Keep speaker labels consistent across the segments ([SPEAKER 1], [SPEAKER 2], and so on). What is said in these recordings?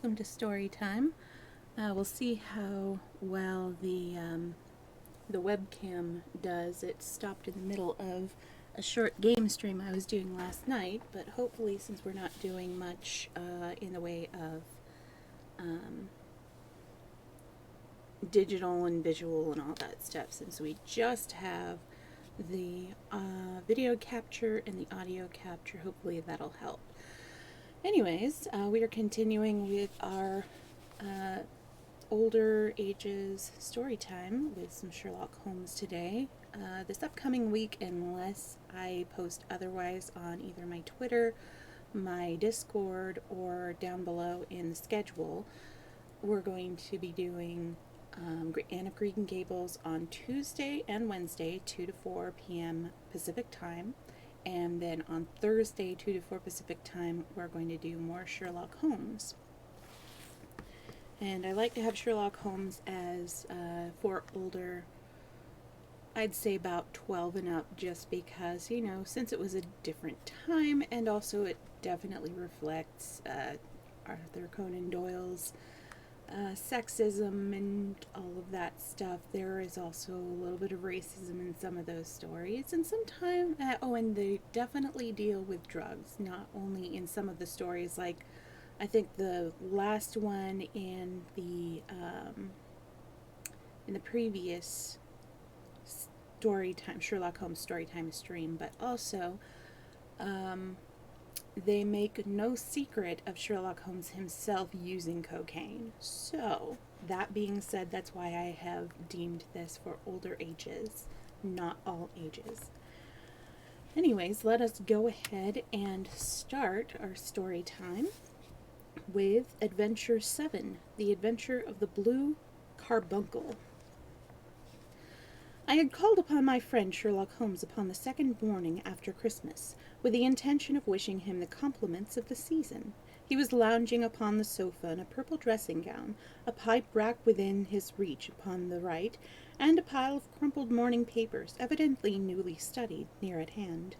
[SPEAKER 1] welcome to Storytime. We'll see how well the webcam does. It stopped in the middle of a short game stream I was doing last night, but hopefully, since we're not doing much in the way of digital and visual and all that stuff, since we just have the video capture and the audio capture, hopefully that'll help. Anyways, we are continuing with our older ages story time with some Sherlock Holmes today. This upcoming week, unless I post otherwise on either my Twitter, my Discord, or down below in the schedule, we're going to be doing Anne of Green Gables on Tuesday and Wednesday, 2 to 4 p.m. Pacific time. And then on Thursday, 2 to 4 Pacific time, we're going to do more Sherlock Holmes. And I like to have Sherlock Holmes as for older, I'd say about 12 and up, just because, you know, since it was a different time, and also it definitely reflects Arthur Conan Doyle's sexism and all of that stuff. There is also a little bit of racism in some of those stories, and sometimes and they definitely deal with drugs, not only in some of the stories. Like I think the last one in the previous Storytime Sherlock Holmes Storytime stream, but also they make no secret of Sherlock Holmes himself using cocaine. So, that being said, that's why I have deemed this for older ages, not all ages. Anyways, let us go ahead and start our story time with Adventure 7, The Adventure of the Blue Carbuncle. I had called upon my friend Sherlock Holmes upon the second morning after Christmas, with the intention of wishing him the compliments of the season. He was lounging upon the sofa in a purple dressing gown, a pipe rack within his reach upon the right, and a pile of crumpled morning papers, evidently newly studied, near at hand.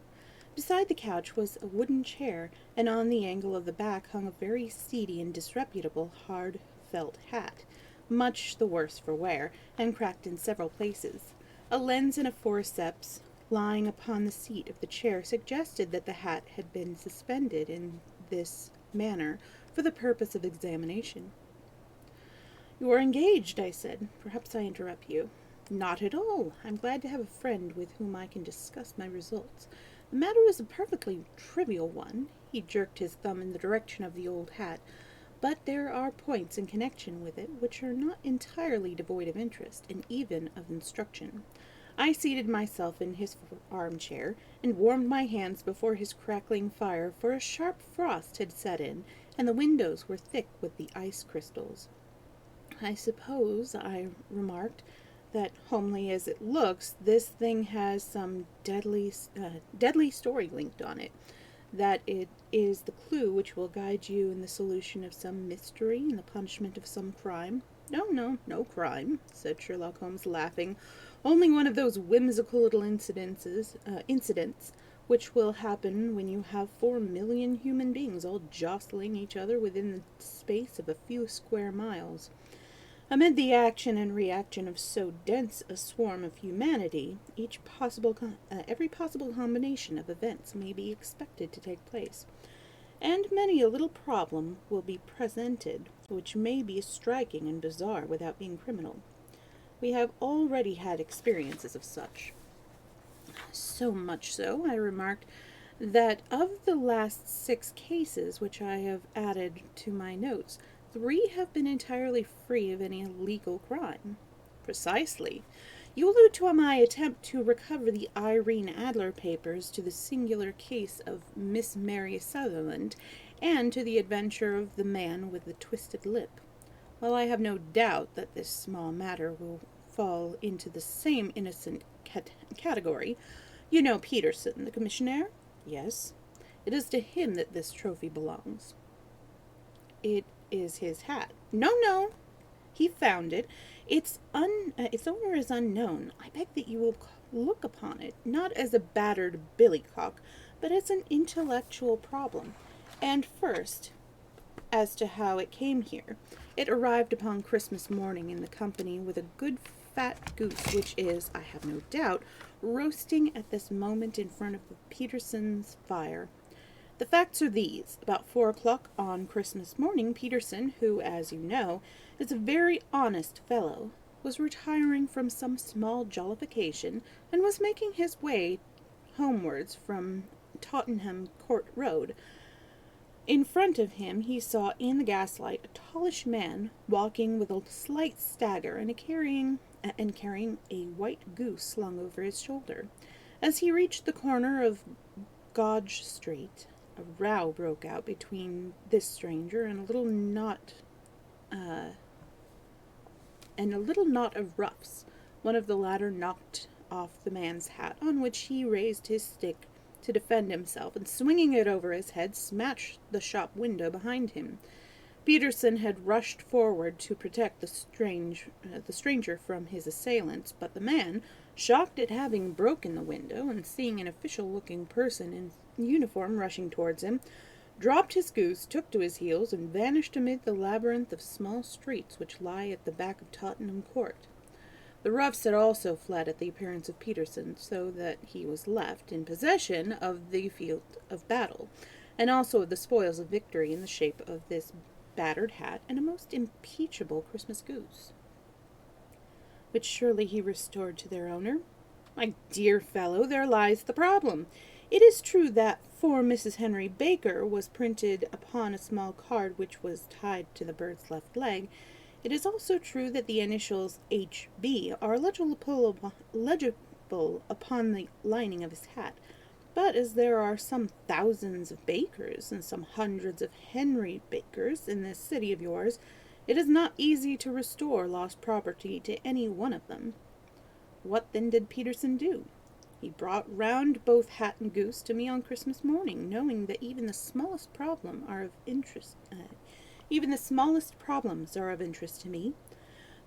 [SPEAKER 1] Beside the couch was a wooden chair, and on the angle of the back hung a very seedy and disreputable hard felt hat, much the worse for wear, and cracked in several places. A lens and a forceps lying upon the seat of the chair suggested that the hat had been suspended in this manner for the purpose of examination. "You are engaged," I said. "Perhaps I interrupt you." "Not at all. I'm glad to have a friend with whom I can discuss my results. The matter is a perfectly trivial one." He jerked his thumb in the direction of the old hat. "But there are points in connection with it which are not entirely devoid of interest, and even of instruction." I seated myself in his armchair, and warmed my hands before his crackling fire, for a sharp frost had set in, and the windows were thick with the ice crystals. "I suppose," I remarked, "that, homely as it looks, this thing has some deadly story linked on it, that it is the clue which will guide you in the solution of some mystery and the punishment of some crime." No crime," said Sherlock Holmes, laughing. "Only one of those whimsical little incidents which will happen when you have 4,000,000 human beings all jostling each other within the space of a few square miles. Amid the action and reaction of so dense a swarm of humanity, every possible combination of events may be expected to take place, and many a little problem will be presented which may be striking and bizarre without being criminal. We have already had experiences of such." "So much so," I remarked, "that of the last 6 cases which I have added to my notes, 3 have been entirely free of any legal crime." "Precisely. You allude to my attempt to recover the Irene Adler papers, to the singular case of Miss Mary Sutherland, and to the adventure of the man with the twisted lip. While I have no doubt that this small matter will fall into the same innocent category, you know Peterson, the commissionaire?" "Yes." "It is to him that this trophy belongs." "It is his hat." No. He found it. Its owner is unknown. I beg that you will look upon it, not as a battered billycock, but as an intellectual problem. And first, as to how it came here. It arrived upon Christmas morning in the company with a good fat goose, which is, I have no doubt, roasting at this moment in front of Peterson's fire. The facts are these. About 4 o'clock on Christmas morning, Peterson, who, as you know, is a very honest fellow, was retiring from some small jollification, and was making his way homewards from Tottenham Court Road. In front of him he saw in the gaslight a tallish man walking with a slight stagger and carrying a white goose slung over his shoulder. As he reached the corner of Gauge Street, a row broke out between this stranger and a little knot of roughs. One of the latter knocked off the man's hat, on which he raised his stick to defend himself, and swinging it over his head, smashed the shop window behind him. Peterson had rushed forward to protect the stranger from his assailants, but the man, shocked at having broken the window, and seeing an official-looking person in uniform rushing towards him, dropped his goose, took to his heels, and vanished amid the labyrinth of small streets which lie at the back of Tottenham Court. The roughs had also fled at the appearance of Peterson, so that he was left in possession of the field of battle, and also of the spoils of victory in the shape of this battered hat and a most impeachable Christmas goose, which surely he restored to their owner. My dear fellow, there lies the problem. It is true that "For Mrs. Henry Baker" was printed upon a small card which was tied to the bird's left leg. It is also true that the initials H.B. are legible upon the lining of his hat. But as there are some thousands of Bakers and some hundreds of Henry Bakers in this city of yours, it is not easy to restore lost property to any one of them. What then did Peterson do? He brought round both hat and goose to me on Christmas morning, knowing that even the smallest problems are of interest to me.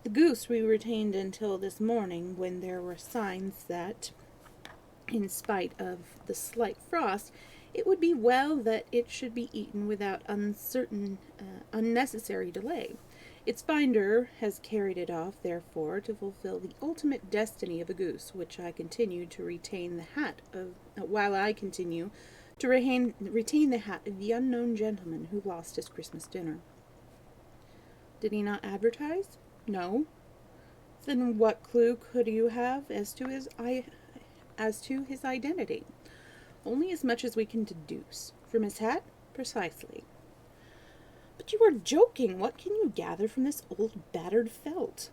[SPEAKER 1] The goose we retained until this morning, when there were signs that, in spite of the slight frost, it would be well that it should be eaten without unnecessary delay. Its finder has carried it off, therefore, to fulfill the ultimate destiny of a goose, while I continue to retain the hat of the unknown gentleman who lost his Christmas dinner. Did he not advertise? No. Then what clue could you have as to his identity? Only as much as we can deduce. From his hat? Precisely. But you are joking. What can you gather from this old battered felt?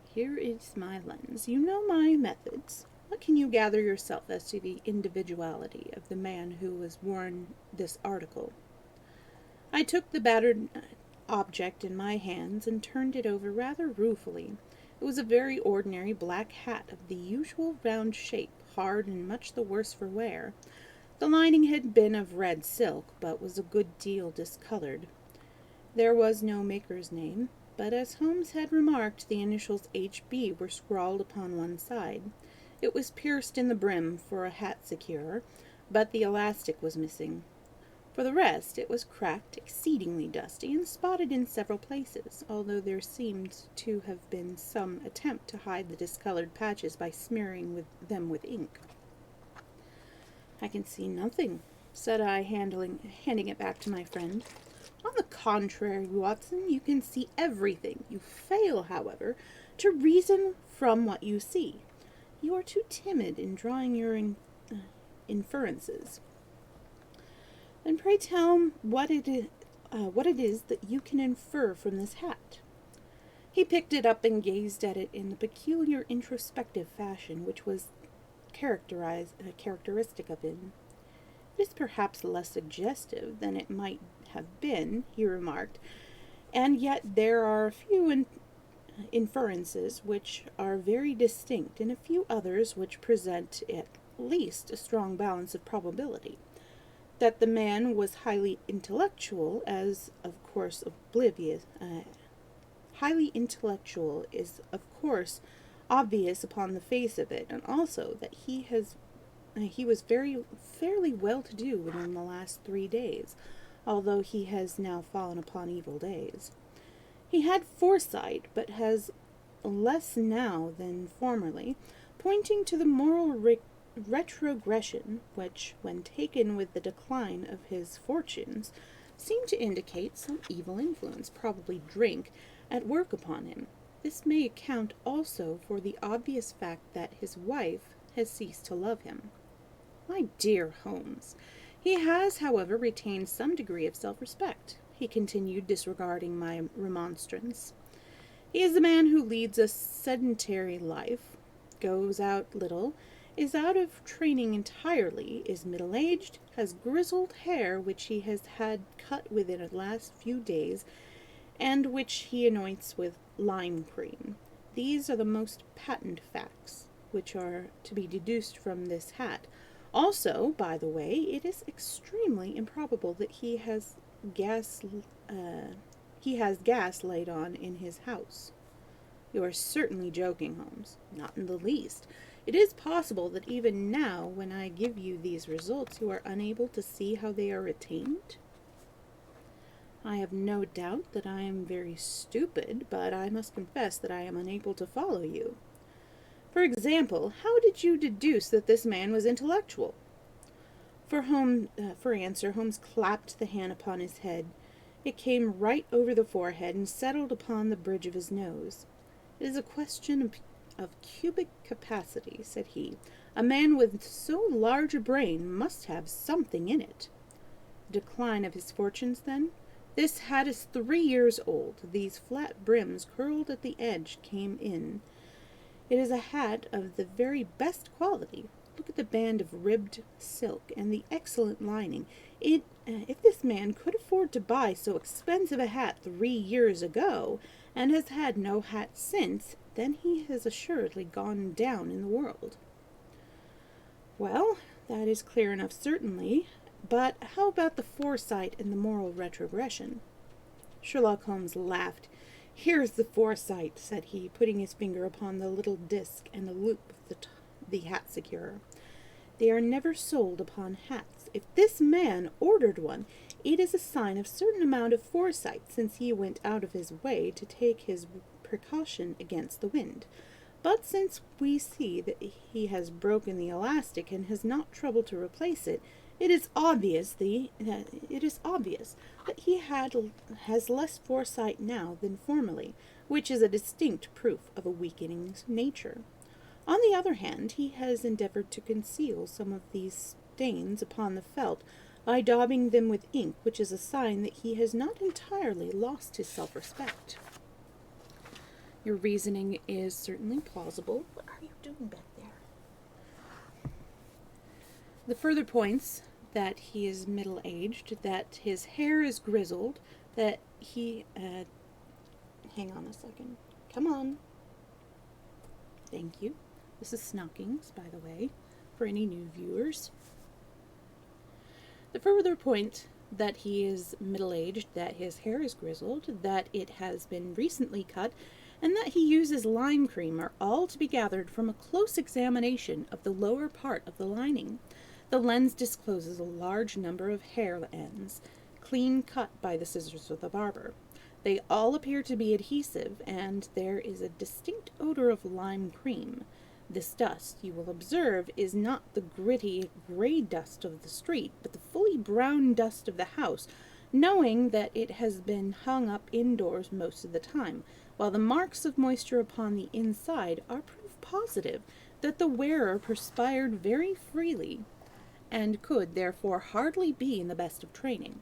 [SPEAKER 1] Here is my lens. You know my methods. What can you gather yourself as to the individuality of the man who has worn this article? I took the battered object in my hands and turned it over rather ruefully. It was a very ordinary black hat of the usual round shape, hard and much the worse for wear. The lining had been of red silk, but was a good deal discolored. There was no maker's name, but as Holmes had remarked, the initials H.B. were scrawled upon one side. It was pierced in the brim for a hat securer, but the elastic was missing. For the rest, it was cracked, exceedingly dusty, and spotted in several places, although there seemed to have been some attempt to hide the discolored patches by smearing them with ink. I can see nothing, said I, handing it back to my friend. On the contrary, Watson, you can see everything. You fail, however, to reason from what you see. You are too timid in drawing your inferences. Then pray tell what it is that you can infer from this hat. He picked it up and gazed at it in the peculiar introspective fashion which was characteristic of him. It is perhaps less suggestive than it might have been, he remarked, and yet there are a few inferences which are very distinct, and a few others which present at least a strong balance of probability. That the man was highly intellectual is of course obvious upon the face of it, and also that he was fairly well to do within the last 3 days, although he has now fallen upon evil days. He had foresight, but has less now than formerly, pointing to the moral retrogression, which, when taken with the decline of his fortunes, seemed to indicate some evil influence, probably drink, at work upon him. This may account also for the obvious fact that his wife has ceased to love him. My dear Holmes, he has, however, retained some degree of self-respect, he continued, disregarding my remonstrance. He is a man who leads a sedentary life, goes out little, is out of training entirely, is middle-aged, has grizzled hair which he has had cut within the last few days, and which he anoints with lime cream. These are the most patent facts which are to be deduced from this hat. Also, by the way, it is extremely improbable that he has gas laid on in his house. You are certainly joking, Holmes. Not in the least. It is possible that even now, when I give you these results, you are unable to see how they are attained. I have no doubt that I am very stupid, but I must confess that I am unable to follow you. For example, how did you deduce that this man was intellectual? For answer, Holmes clapped the hand upon his head. It came right over the forehead and settled upon the bridge of his nose. It is a question of cubic capacity, said he. A man with so large a brain must have something in it. Decline of his fortunes, then? This hat is 3 years old. These flat brims curled at the edge came in. It is a hat of the very best quality. Look at the band of ribbed silk and the excellent lining. If this man could afford to buy so expensive a hat 3 years ago, and has had no hat since, then he has assuredly gone down in the world. Well, that is clear enough, certainly. But how about the foresight and the moral retrogression? Sherlock Holmes laughed. Here's the foresight, said he, putting his finger upon the little disc and the loop of the hat securer. They are never sold upon hats. If this man ordered one, it is a sign of certain amount of foresight, since he went out of his way to take his precaution against the wind. But since we see that he has broken the elastic and has not troubled to replace it, it is obvious that he has less foresight now than formerly, which is a distinct proof of a weakening nature. On the other hand, he has endeavored to conceal some of these stains upon the felt by daubing them with ink, which is a sign that he has not entirely lost his self-respect. Your reasoning is certainly plausible. What are you doing back there? The further points that he is middle-aged, that his hair is grizzled, that he... hang on a second. Come on. Thank you. This is Snockings, by the way, for any new viewers. The further point that he is middle-aged, that his hair is grizzled, that it has been recently cut, and that he uses lime cream are all to be gathered from a close examination of the lower part of the lining. The lens discloses a large number of hair ends, clean cut by the scissors of the barber. They all appear to be adhesive, and there is a distinct odor of lime cream. This dust, you will observe, is not the gritty gray dust of the street, but the fully brown dust of the house, knowing that it has been hung up indoors most of the time, while the marks of moisture upon the inside are proof positive that the wearer perspired very freely, and could therefore hardly be in the best of training.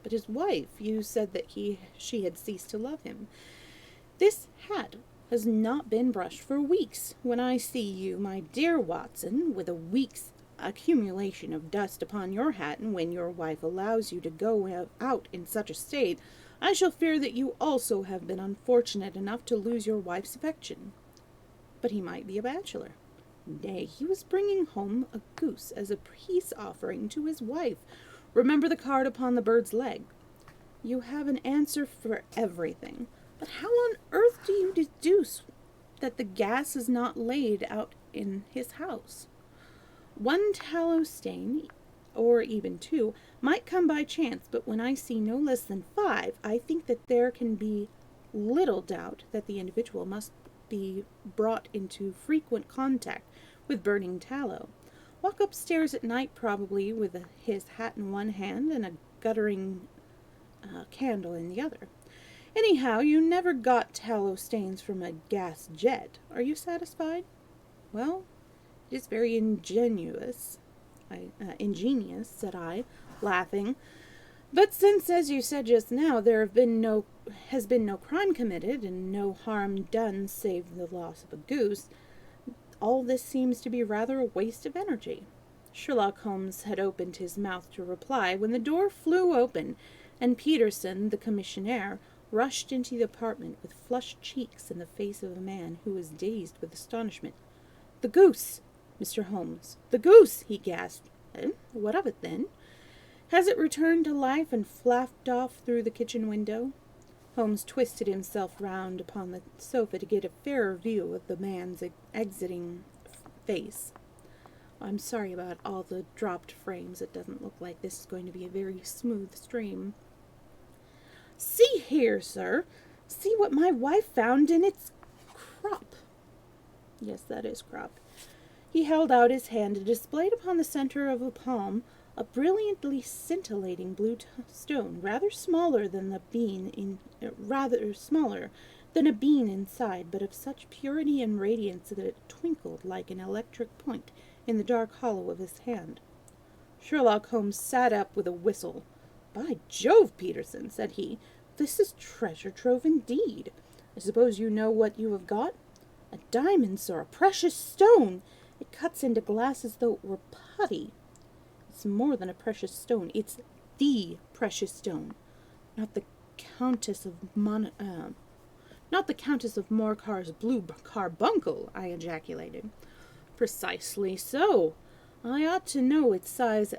[SPEAKER 1] But his wife, you said that she had ceased to love him. This hat has not been brushed for weeks. When I see you, my dear Watson, with a week's accumulation of dust upon your hat, and when your wife allows you to go out in such a state, I shall fear that you also have been unfortunate enough to lose your wife's affection. But he might be a bachelor. Nay, he was bringing home a goose as a peace offering to his wife. Remember the card upon the bird's leg. You have an answer for everything. But how on earth do you deduce that the gas is not laid out in his house? One tallow stain, or even 2, might come by chance, but when I see no less than 5, I think that there can be little doubt that the individual must be brought into frequent contact with burning tallow. Walk upstairs at night, probably, with his hat in one hand and a guttering candle in the other. Anyhow, you never got tallow stains from a gas jet. Are you satisfied? Well, it is very ingenious, said I, laughing. But since, as you said just now, has been no crime committed and no harm done save the loss of a goose, all this seems to be rather a waste of energy. Sherlock Holmes had opened his mouth to reply when the door flew open, and Peterson, the commissionaire, rushed into the apartment with flushed cheeks and the face of a man who was dazed with astonishment. "The goose, Mr. Holmes, the goose!" he gasped. What of it, then? Has it returned to life and flapped off through the kitchen window? Holmes twisted himself round upon the sofa to get a fairer view of the man's exiting face. I'm sorry about all the dropped frames. It doesn't look like this is going to be a very smooth stream. "See here, sir. See what my wife found in its crop." Yes, that is crop. He held out his hand and displayed upon the center of a palm a brilliantly scintillating blue stone, rather smaller than a bean inside, but of such purity and radiance that it twinkled like an electric point in the dark hollow of his hand. Sherlock Holmes sat up with a whistle. "By Jove, Peterson," said he, "this is treasure trove indeed. I suppose you know what you have got? A diamond, sir, a precious stone. It cuts into glass as though it were putty. It's more than a precious stone. It's the precious stone. Not the Countess of Morcar's blue carbuncle," I ejaculated. "Precisely so. I ought to know its size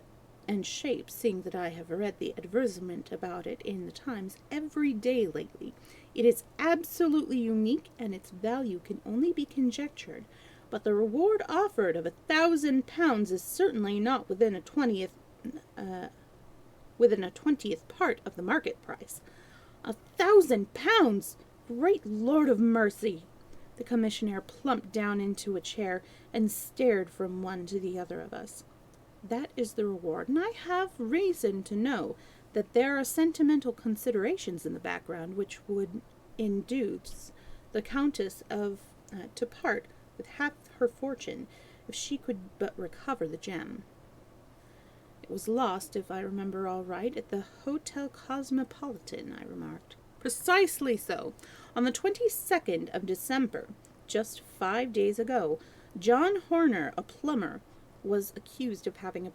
[SPEAKER 1] and shape, seeing that I have read the advertisement about it in the Times every day lately. It is absolutely unique, and its value can only be conjectured. But the reward offered of £1,000 is certainly not within a 20th part of the market price. £1,000! Great Lord of mercy!" The commissionaire plumped down into a chair and stared from one to the other of us. "That is the reward, and I have reason to know that there are sentimental considerations in the background which would induce the Countess to part with half her fortune if she could but recover the gem. It was lost, if I remember all right, at the Hotel Cosmopolitan," I remarked. "Precisely so. On the 22nd of December, just 5 days ago, John Horner, a plumber, was accused of having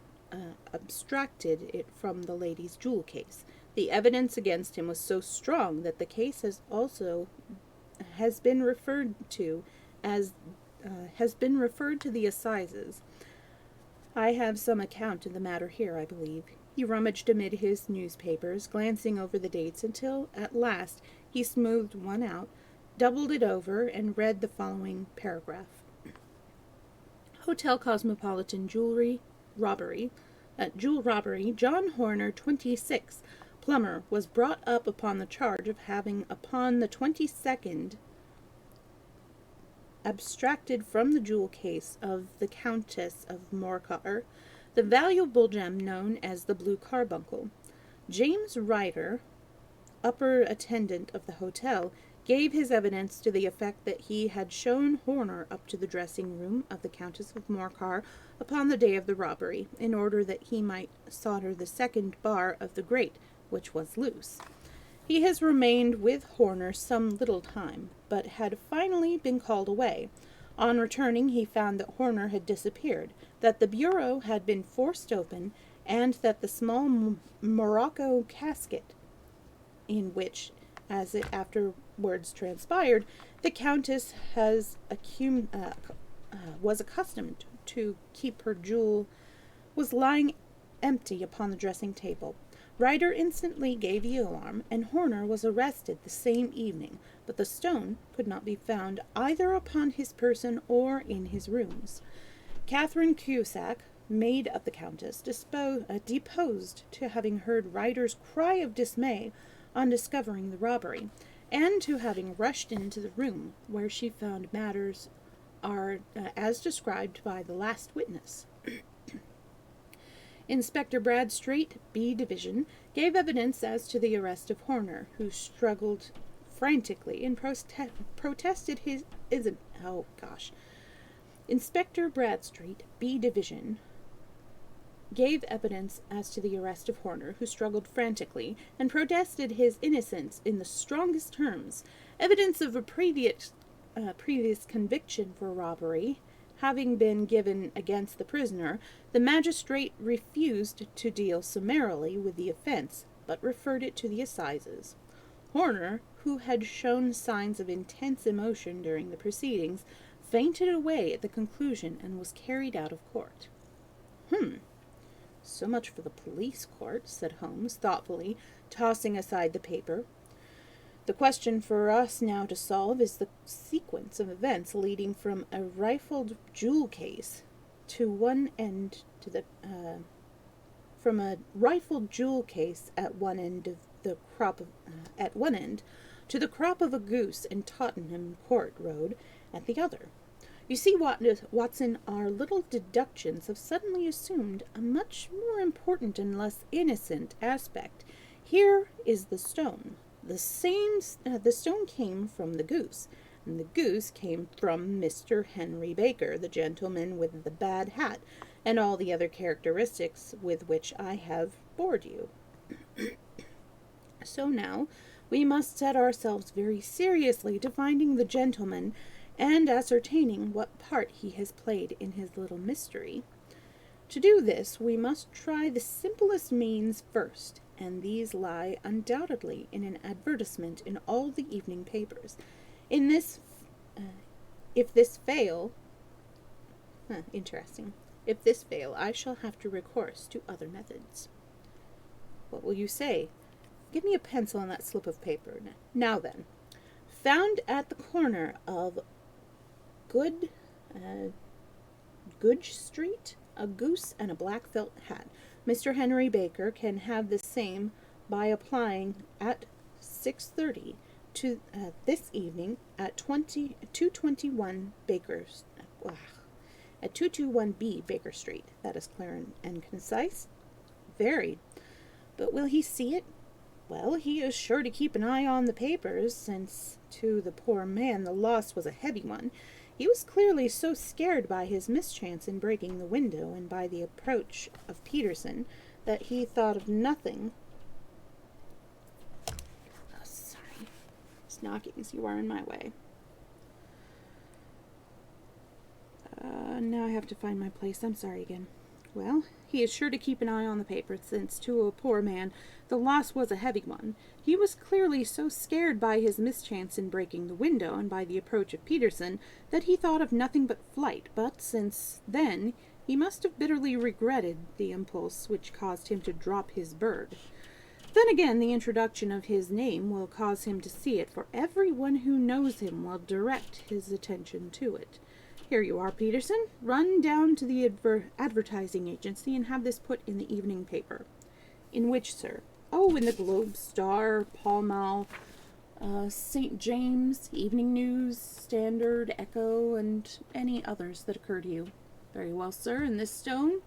[SPEAKER 1] abstracted it from the lady's jewel case. The evidence against him was so strong that the case has been referred to the assizes. I have some account of the matter here, I believe." He rummaged amid his newspapers, glancing over the dates until, at last, he smoothed one out, doubled it over, and read the following paragraph. "Hotel Cosmopolitan jewel robbery. John Horner, 26, plumber, was brought up upon the charge of having, upon the 22nd, abstracted from the jewel case of the Countess of Morcar the valuable gem known as the blue carbuncle. James Ryder, upper attendant of the hotel, gave his evidence to the effect that he had shown Horner up to the dressing-room of the Countess of Morcar upon the day of the robbery, in order that he might solder the second bar of the grate, which was loose. He has remained with Horner some little time, but had finally been called away. On returning, he found that Horner had disappeared, that the bureau had been forced open, and that the small morocco casket, in which, as it afterwards transpired, the Countess was accustomed to keep her jewel, was lying empty upon the dressing-table. Ryder instantly gave the alarm, and Horner was arrested the same evening, but the stone could not be found either upon his person or in his rooms. Catherine Cusack, maid of the Countess, deposed to having heard Ryder's cry of dismay on discovering the robbery, and to having rushed into the room where she found matters are as described by the last witness. Inspector Bradstreet, B Division, gave evidence as to the arrest of Horner, who struggled frantically and protested his isn't. Oh gosh. Inspector Bradstreet, B Division, gave evidence as to the arrest of Horner, who struggled frantically and protested his innocence in the strongest terms. Evidence of a previous conviction for robbery having been given against the prisoner, the magistrate refused to deal summarily with the offense, but referred it to the assizes. Horner, who had shown signs of intense emotion during the proceedings, fainted away at the conclusion and was carried out of court. So much for the police court, said Holmes, thoughtfully, tossing aside the paper. The question for us now to solve is the sequence of events leading from a rifled jewel case to one end to the from a rifled jewel case at one end of the crop of at one end to the crop of a goose in Tottenham Court Road at the other. You see, Watson, our little deductions have suddenly assumed a much more important and less innocent aspect. Here is the stone. The stone came from the goose, and the goose came from Mr. Henry Baker, the gentleman with the bad hat, and all the other characteristics with which I have bored you. So now we must set ourselves very seriously to finding the gentleman and ascertaining what part he has played in his little mystery. To do this, we must try the simplest means first, and these lie undoubtedly in an advertisement in all the evening papers. If this fail, I shall have to recourse to other methods. What will you say? Give me a pencil and that slip of paper. Now then, found at the corner of Goodge Street, a goose and a black felt hat. Mr. Henry Baker can have the same by applying at 6:30 to this evening at 221 at 221B Baker Street. That is clear and concise. Very. But will he see it? Well, he is sure to keep an eye on the papers, since to the poor man the loss was a heavy one. He was clearly so scared by his mischance in breaking the window and by the approach of Peterson that he thought of nothing. Oh, sorry. It's knocking as you are in my way. Now I have to find my place. I'm sorry again. Well, he is sure to keep an eye on the paper, since to a poor man the loss was a heavy one. He was clearly so scared by his mischance in breaking the window and by the approach of Peterson that he thought of nothing but flight, but since then he must have bitterly regretted the impulse which caused him to drop his bird. Then again, the introduction of his name will cause him to see it, for everyone who knows him will direct his attention to it. Here you are, Peterson. Run down to the advertising agency and have this put in the evening paper. In which, sir? Oh, in the Globe, Star, Pall Mall, St. James, Evening News, Standard, Echo, and any others that occur to you. Very well, sir. And this stone?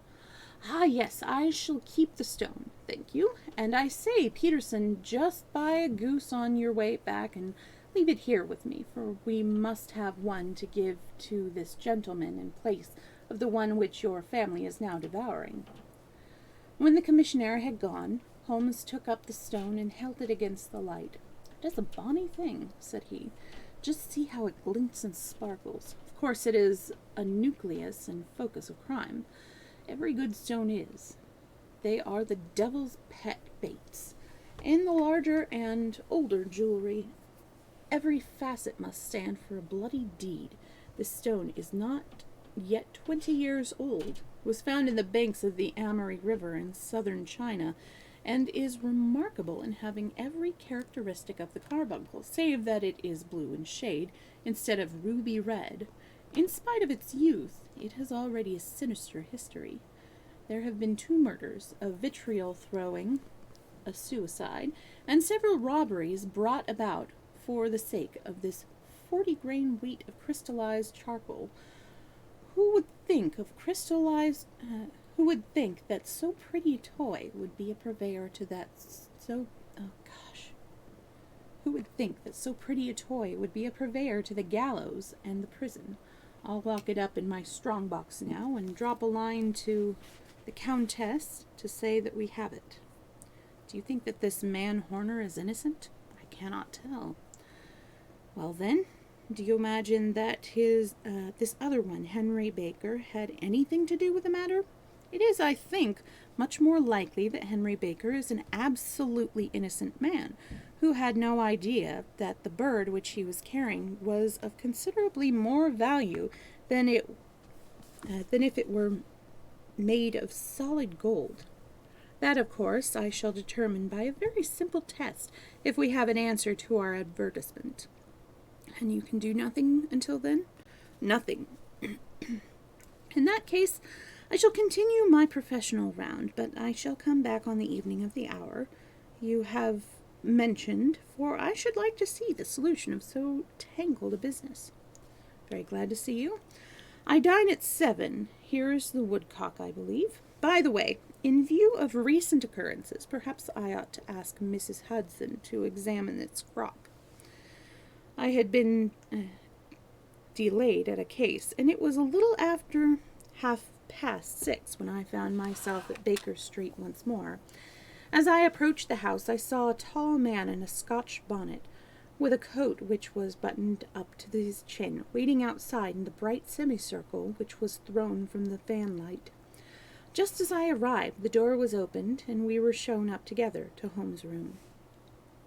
[SPEAKER 1] Ah, yes, I shall keep the stone. Thank you. And I say, Peterson, just buy a goose on your way back and leave it here with me, for we must have one to give to this gentleman in place of the one which your family is now devouring. When the commissionaire had gone, Holmes took up the stone and held it against the light. It is a bonny thing, said he. Just see how it glints and sparkles. Of course it is a nucleus and focus of crime. Every good stone is. They are the devil's pet baits. In the larger and older jewelry, every facet must stand for a bloody deed. This stone is not yet 20 years old, was found in the banks of the Amory River in southern China, and is remarkable in having every characteristic of the carbuncle, save that it is blue in shade instead of ruby red. In spite of its youth, it has already a sinister history. there have been 2 murders, a vitriol throwing, a suicide, and several robberies brought about for the sake of this 40-grain weight of crystallized charcoal. Who would think of crystallized... who would think that so pretty a toy would be a purveyor to that so... Oh, gosh. Who would think that so pretty a toy would be a purveyor to the gallows and the prison? I'll lock it up in my strong box now and drop a line to the Countess to say that we have it. Do you think that this man Horner is innocent? I cannot tell. Well then, do you imagine that this other one, Henry Baker, had anything to do with the matter? It is, I think, much more likely that Henry Baker is an absolutely innocent man, who had no idea that the bird which he was carrying was of considerably more value than if it were made of solid gold. That, of course, I shall determine by a very simple test if we have an answer to our advertisement. And you can do nothing until then? Nothing. In that case, I shall continue my professional round, but I shall come back on the evening of the hour you have mentioned, for I should like to see the solution of so tangled a business. Very glad to see you. I dine at 7. Here is the woodcock, I believe. By the way, in view of recent occurrences, perhaps I ought to ask Mrs. Hudson to examine its crop. I had been delayed at a case, and it was a little after 6:30 when I found myself at Baker Street once more. As I approached the house, I saw a tall man in a Scotch bonnet, with a coat which was buttoned up to his chin, waiting outside in the bright semicircle which was thrown from the fanlight. Just as I arrived, the door was opened, and we were shown up together to Holmes' room.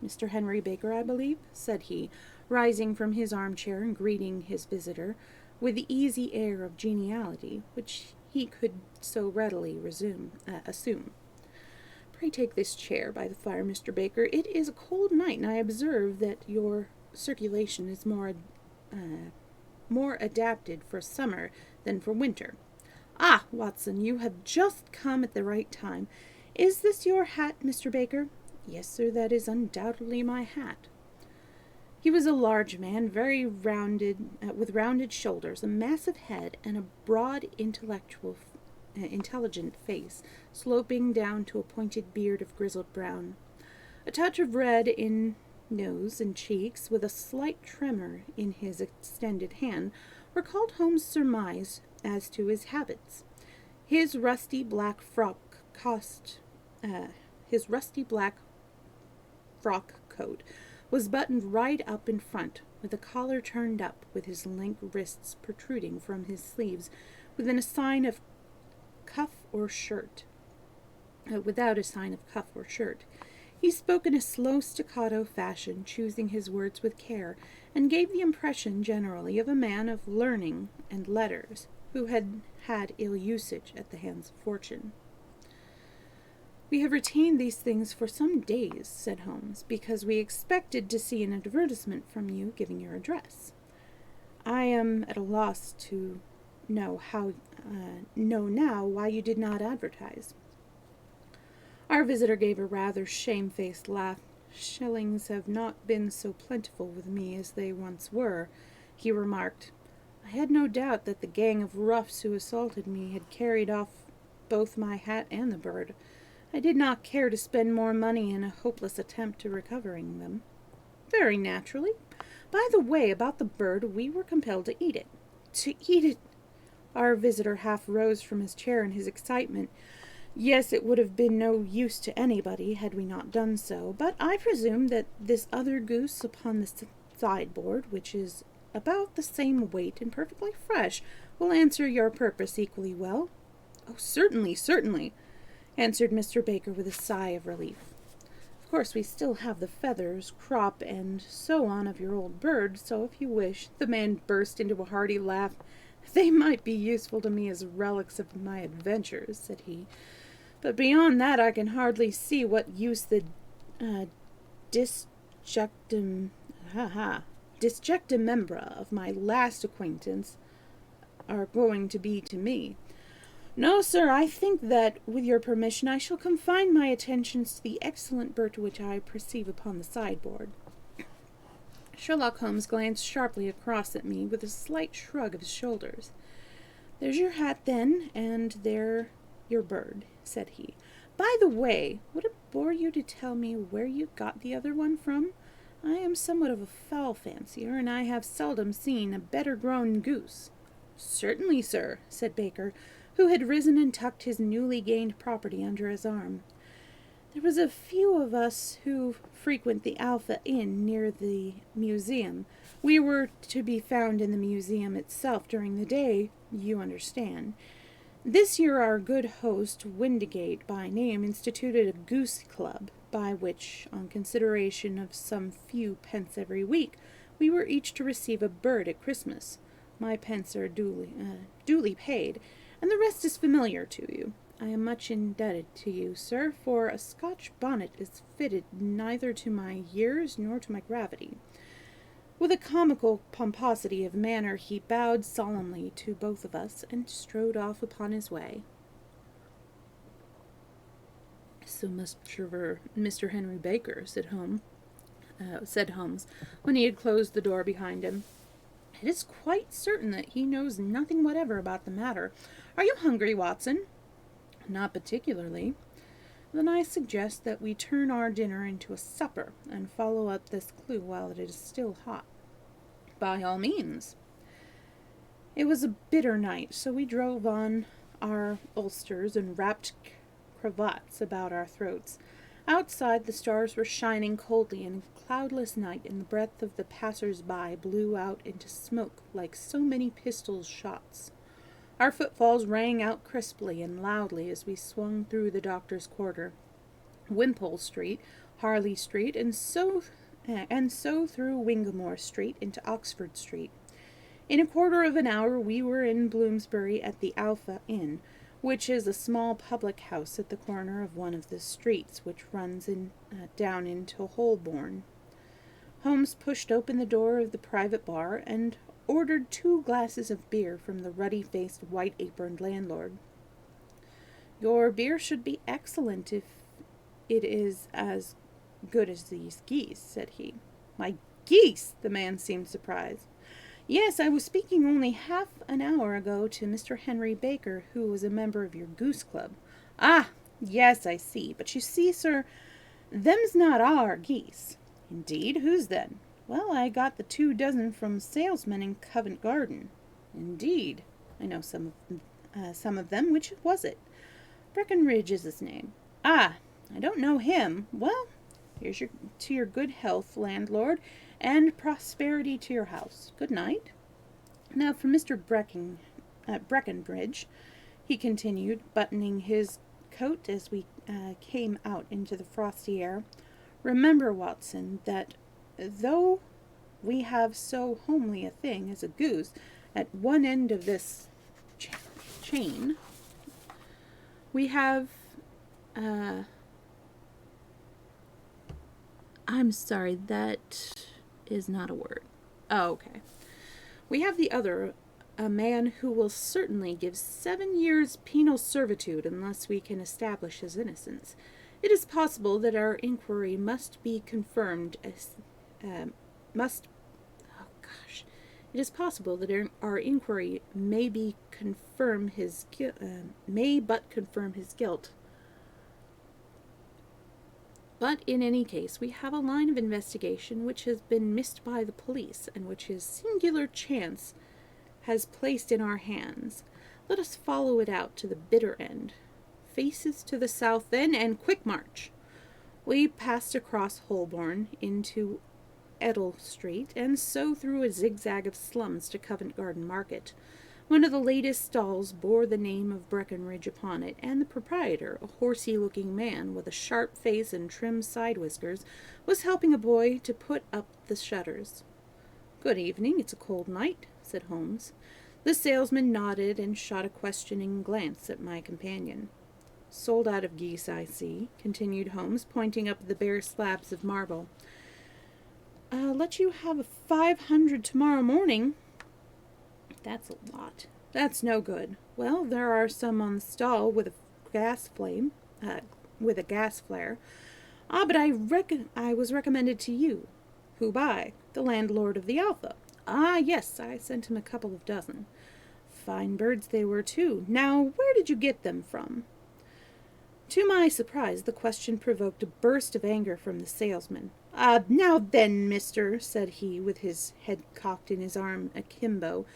[SPEAKER 1] "Mr. Henry Baker, I believe," said he, rising from his armchair and greeting his visitor with the easy air of geniality which he could so readily assume. "Pray take this chair by the fire, Mr. Baker. It is a cold night, and I observe that your circulation is more adapted for summer than for winter. Ah, Watson, you have just come at the right time. Is this your hat, Mr. Baker?" "Yes, sir, that is undoubtedly my hat." He was a large man, very rounded, with rounded shoulders, a massive head, and a broad, intelligent face, sloping down to a pointed beard of grizzled brown. A touch of red in nose and cheeks, with a slight tremor in his extended hand, recalled Holmes' surmise as to his habits. His rusty black frock coat was buttoned right up in front, with the collar turned up, with his lank wrists protruding from his sleeves, without a sign of cuff or shirt. He spoke in a slow staccato fashion, choosing his words with care, and gave the impression generally of a man of learning and letters, who had had ill usage at the hands of fortune. "We have retained these things for some days," said Holmes, "because we expected to see an advertisement from you giving your address. I am at a loss to know now why you did not advertise." Our visitor gave a rather shamefaced laugh. "Shillings have not been so plentiful with me as they once were," he remarked. "I had no doubt that the gang of roughs who assaulted me had carried off both my hat and the bird. I did not care to spend more money in a hopeless attempt to recovering them." "Very naturally. By the way, about the bird, we were compelled to eat it." "To eat it?" Our visitor half rose from his chair in his excitement. "Yes, it would have been no use to anybody had we not done so, but I presume that this other goose upon the sideboard, which is about the same weight and perfectly fresh, will answer your purpose equally well." "Oh, certainly, certainly," answered Mr. Baker with a sigh of relief. "Of course we still have the feathers, crop, and so on of your old bird, so if you wish—" The man burst into a hearty laugh. "They might be useful to me as relics of my adventures," said he, "but beyond that I can hardly see what use the disjecta membra of my last acquaintance are going to be to me. No, sir, I think that, with your permission, I shall confine my attentions to the excellent bird which I perceive upon the sideboard. Sherlock Holmes glanced sharply across at me with a slight shrug of his shoulders. There's your hat, then, and there your bird, said he. By the way, would it bore you to tell me where you got the other one from? I am somewhat of a fowl fancier, and I have seldom seen a better-grown goose. Certainly, sir, said Baker, who had risen and tucked his newly gained property under his arm. There was a few of us who frequent the Alpha Inn near the museum. We were to be found in the museum itself during the day, you understand. This year our good host, Windigate by name, instituted a goose club, by which, on consideration of some few pence every week, we were each to receive a bird at Christmas. My pence are duly paid, and the rest is familiar to you. I am much indebted to you, sir, for a Scotch bonnet is fitted neither to my years nor to my gravity. With a comical pomposity of manner, he bowed solemnly to both of us and strode off upon his way. So much for Mr. Henry Baker, said Holmes, when he had closed the door behind him. It is quite certain that he knows nothing whatever about the matter. Are you hungry, Watson? Not particularly. Then I suggest that we turn our dinner into a supper and follow up this clue while it is still hot. By all means. It was a bitter night, so we drove on our ulsters and wrapped cravats about our throats. Outside, the stars were shining coldly in a cloudless night, and the breath of the passers-by blew out into smoke like so many pistol shots. Our footfalls rang out crisply and loudly as we swung through the doctor's quarter, Wimpole Street, Harley Street, and so through Wingamore Street into Oxford Street. In a quarter of an hour we were in Bloomsbury at the Alpha Inn, which is a small public house at the corner of one of the streets which runs down into Holborn. Holmes pushed open the door of the private bar and ordered 2 glasses of beer from the ruddy-faced, white-aproned landlord. Your beer should be excellent if it is as good as these geese, said he. My geese? The man seemed surprised. Yes, I was speaking only half an hour ago to Mr. Henry Baker, who was a member of your goose club. Ah, yes, I see. But you see, sir, them's not our geese. Indeed, whose then? Well, I got the 2 dozen from salesmen in Covent Garden. Indeed. I know some of them. Which was it? Breckenridge is his name. Ah, I don't know him. Well, here's to your good health, landlord, and prosperity to your house. Good night. Now for Mr. Breckenridge, he continued, buttoning his coat as we came out into the frosty air. Remember, Watson, that though we have so homely a thing as a goose at one end of this chain, we have I'm sorry, that is not a word. Oh, okay. We have the other, a man who will certainly give 7 years penal servitude unless we can establish his innocence. It is possible that our inquiry must be confirmed as It is possible that our inquiry may but confirm his guilt. But in any case, we have a line of investigation which has been missed by the police, and which his singular chance has placed in our hands. Let us follow it out to the bitter end. Faces to the south, then, and quick march. We passed across Holborn into Edel Street, and so through a zigzag of slums to Covent Garden Market. One of the latest stalls bore the name of Breckenridge upon it, and the proprietor, a horsey-looking man with a sharp face and trim side-whiskers, was helping a boy to put up the shutters. Good evening, it's a cold night, said Holmes. The salesman nodded and shot a questioning glance at my companion. Sold out of geese, I see, continued Holmes, pointing up the bare slabs of marble. Let you have 500 tomorrow morning. That's a lot. That's no good. Well, there are some on the stall with a gas flame, uh, with a gas flare. Ah, but I was recommended to you. Who by? The landlord of the Alpha. Ah, yes, I sent him a couple of dozen. Fine birds they were, too. Now, where did you get them from? To my surprise, the question provoked a burst of anger from the salesman. Now then, mister, said he, with his head cocked and his arm akimbo,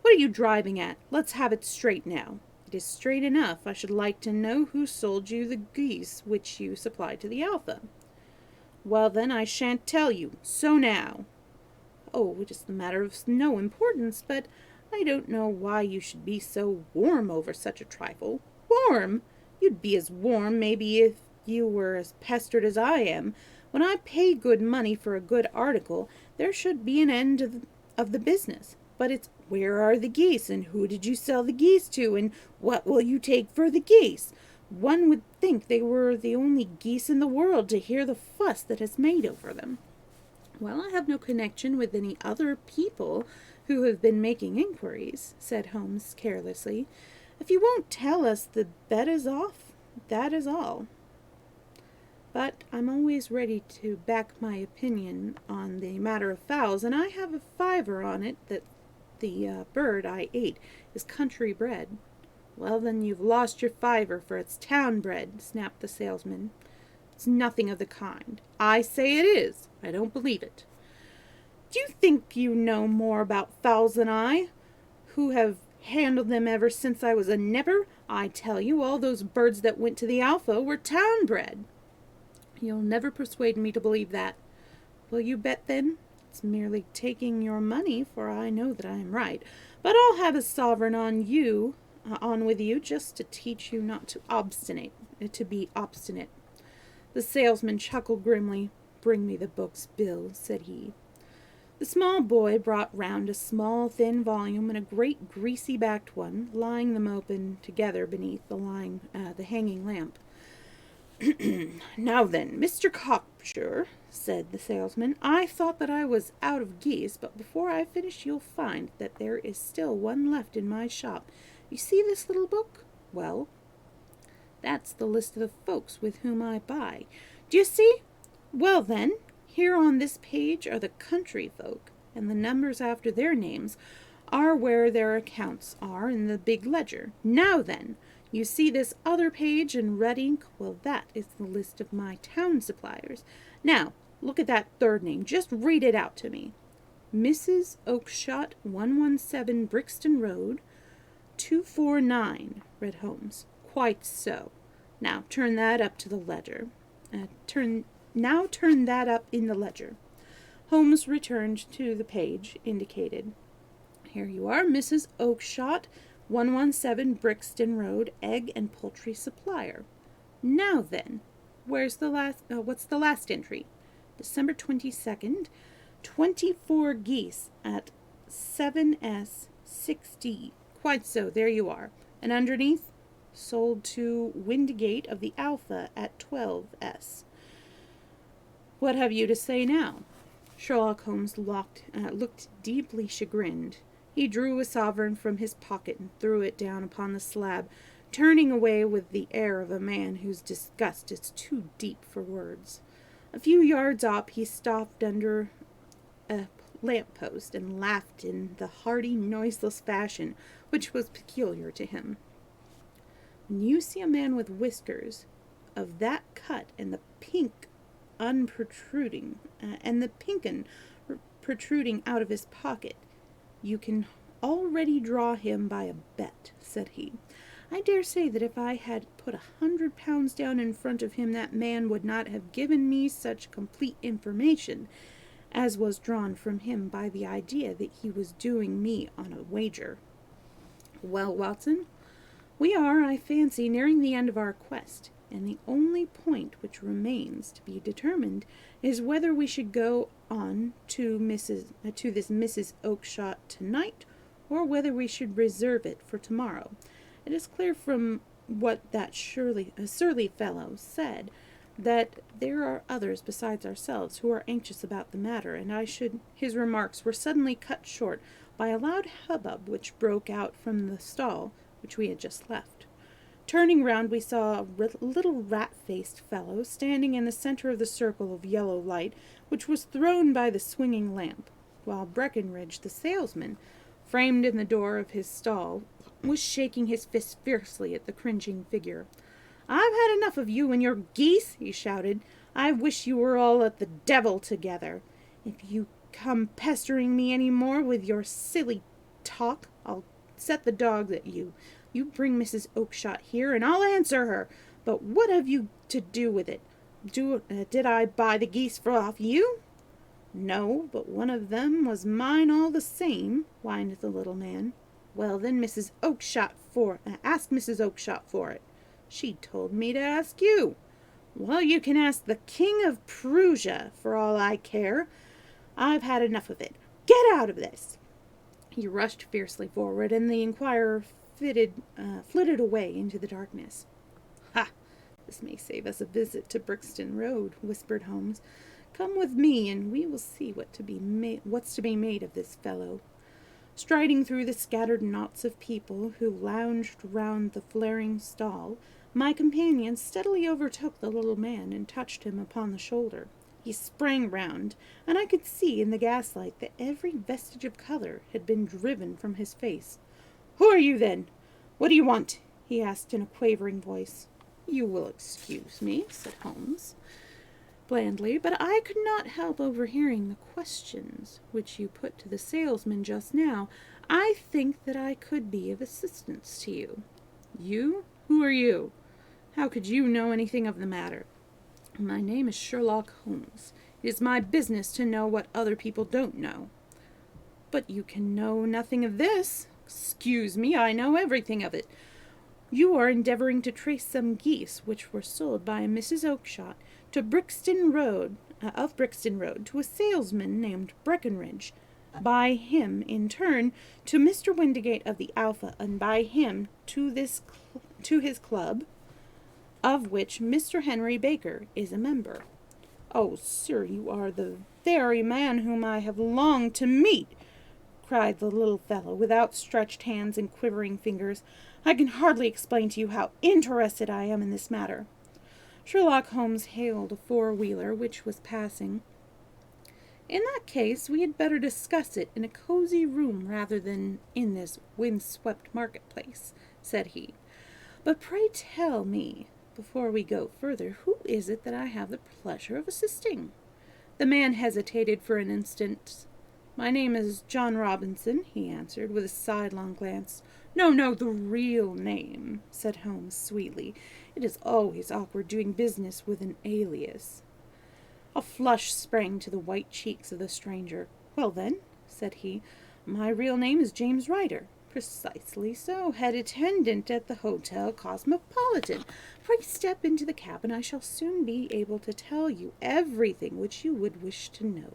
[SPEAKER 1] what are you driving at? Let's have it straight now. It is straight enough. I should like to know who sold you the geese which you supplied to the Alpha. Well, then, I shan't tell you. So now. Oh, it is a matter of no importance, but I don't know why you should be so warm over such a trifle. Warm? You'd be as warm, maybe, if you were as pestered as I am. When I pay good money for a good article, there should be an end of the business. But it's where are the geese, and who did you sell the geese to, and what will you take for the geese? One would think they were the only geese in the world to hear the fuss that is made over them. Well, I have no connection with any other people who have been making inquiries, said Holmes carelessly. If you won't tell us, the bet is off. That is all. But I'm always ready to back my opinion on the matter of fowls, and I have a fiver on it that the bird I ate is country bred. Well, then you've lost your fiver, for it's town bred, snapped the salesman. It's nothing of the kind. I say it is. I don't believe it. Do you think you know more about fowls than I, who have handled them ever since I was a nipper? I tell you, all those birds that went to the Alpha were town bred. You'll never persuade me to believe that. Will you bet, then? It's merely taking your money, for I know that I am right. But I'll have a sovereign on with you, just to teach you not to be obstinate. The salesman chuckled grimly. Bring me the books, Bill, said he. The small boy brought round a small, thin volume and a great greasy-backed one, lying them open together beneath the hanging lamp. Now then, Mr. Cocksure, said the salesman, I thought that I was out of geese, but before I finish you'll find that there is still one left in my shop. You see this little book? Well, that's the list of the folks with whom I buy. Do you see? Well, then, here on this page are the country folk, and the numbers after their names are where their accounts are in the big ledger. Now then, you see this other page in red ink? Well, that is the list of my town suppliers. Now, look at that third name. Just read it out to me. Mrs. Oakshott, 117 Brixton Road, 249, read Holmes. Quite so. Now turn that up to the ledger. Turn that up in the ledger. Holmes returned to the page indicated. Here you are, Mrs. Oakshott, 117 Brixton Road, egg and poultry supplier. Now then, what's the last entry? December 22nd, 24 geese at 7S 6D. Quite so, there you are. And underneath, sold to Windgate of the Alpha at 12S. What have you to say now? Sherlock Holmes looked deeply chagrined. He drew a sovereign from his pocket and threw it down upon the slab, turning away with the air of a man whose disgust is too deep for words. A few yards off he stopped under a lamp-post and laughed in the hearty, noiseless fashion which was peculiar to him. When you see a man with whiskers of that cut and the pink protruding out of his pocket, you can already draw him by a bet, said he. I dare say that if I had put 100 pounds down in front of him, that man would not have given me such complete information as was drawn from him by the idea that he was doing me on a wager. Well, Watson, we are, I fancy, nearing the end of our quest, and the only point which remains to be determined is whether we should go on to this Mrs. Oakshott tonight, or whether we should reserve it for tomorrow. It is clear from what that surly fellow said that there are others besides ourselves who are anxious about the matter, and his remarks were suddenly cut short by a loud hubbub which broke out from the stall which we had just left. Turning round, we saw a little rat-faced fellow standing in the center of the circle of yellow light which was thrown by the swinging lamp, while Breckenridge, the salesman, framed in the door of his stall, was shaking his fist fiercely at the cringing figure. "I've had enough of you and your geese," he shouted. "I wish you were all at the devil together. If you come pestering me any more with your silly talk, I'll set the dogs at you. You bring Mrs. Oakshott here, and I'll answer her. But what have you to do with it? Did I buy the geese off you?" "No, but one of them was mine all the same," whined the little man. "Well, then, ask Mrs. Oakshott for it." "She told me to ask you." "Well, you can ask the King of Prussia, for all I care. I've had enough of it. Get out of this!" He rushed fiercely forward, and the inquirer flitted away into the darkness. "Ha! This may save us a visit to Brixton Road," whispered Holmes. "Come with me, and we will see what's to be made of this fellow." Striding through the scattered knots of people who lounged round the flaring stall, my companion steadily overtook the little man and touched him upon the shoulder. He sprang round, and I could see in the gaslight that every vestige of color had been driven from his face. "Who are you, then? What do you want?" he asked in a quavering voice. "You will excuse me," said Holmes blandly, "but I could not help overhearing the questions which you put to the salesman just now. I think that I could be of assistance to you." "You? Who are you? How could you know anything of the matter?" "My name is Sherlock Holmes. It is my business to know what other people don't know." "But you can know nothing of this." "Excuse me, I know everything of it. You are endeavoring to trace some geese which were sold by Mrs. Oakshott to Brixton Road to a salesman named Breckenridge, by him in turn to Mr. Windigate of the Alpha, and by him to his club, of which Mr. Henry Baker is a member." "Oh, sir, you are the very man whom I have longed to meet," cried the little fellow, with outstretched hands and quivering fingers. "I can hardly explain to you how interested I am in this matter." Sherlock Holmes hailed a four-wheeler which was passing. "In that case, we had better discuss it in a cozy room rather than in this wind-swept marketplace," said he. "But pray tell me, before we go further, who is it that I have the pleasure of assisting?" The man hesitated for an instant. "My name is John Robinson," he answered, with a sidelong glance. No, the real name," said Holmes sweetly. "It is always awkward doing business with an alias." A flush sprang to the white cheeks of the stranger. "Well, then," said he, "my real name is James Ryder." "Precisely so, head attendant at the Hotel Cosmopolitan. Pray step into the cab, and I shall soon be able to tell you everything which you would wish to know."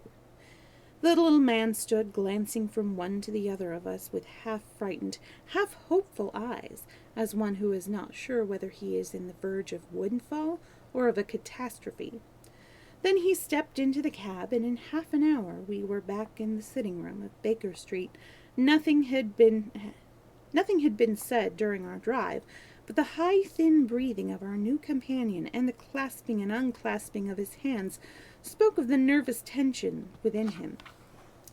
[SPEAKER 1] The little man stood glancing from one to the other of us with half-frightened, half-hopeful eyes, as one who is not sure whether he is in the verge of windfall or of a catastrophe. Then he stepped into the cab, and in half an hour we were back in the sitting-room of Baker Street. Nothing had been said during our drive, but the high, thin breathing of our new companion and the clasping and unclasping of his hands spoke of the nervous tension within him.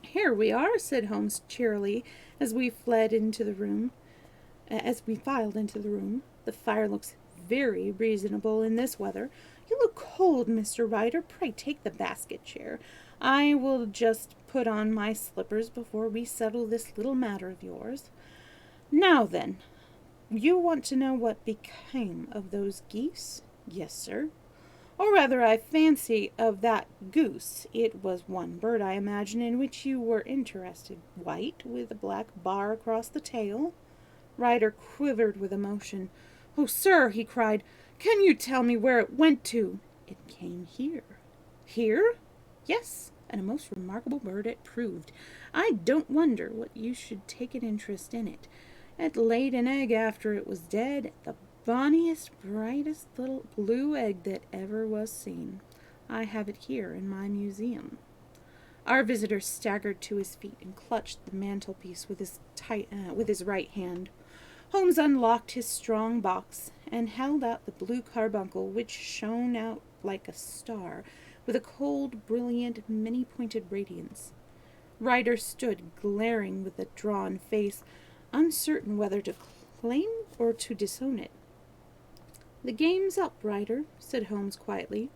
[SPEAKER 1] "Here we are," said Holmes cheerily, as we filed into the room. "The fire looks very reasonable in this weather. You look cold, Mr. Ryder. Pray take the basket chair. I will just put on my slippers before we settle this little matter of yours. Now then, you want to know what became of those geese?" "Yes, sir." "Or rather, I fancy, of that goose. It was one bird, I imagine, in which you were interested. White, with a black bar across the tail." Ryder quivered with emotion. "Oh, sir," he cried, "can you tell me where it went to?" "It came here." "Here?" "Yes, and a most remarkable bird it proved. I don't wonder what you should take an interest in it. It laid an egg after it was dead, the bonniest, brightest little blue egg that ever was seen. I have it here in my museum." Our visitor staggered to his feet and clutched the mantelpiece with his right hand. Holmes unlocked his strong box and held out the blue carbuncle, which shone out like a star, with a cold, brilliant, many-pointed radiance. Ryder stood glaring with a drawn face, uncertain whether to claim or to disown it. "The game's up, Ryder," said Holmes quietly.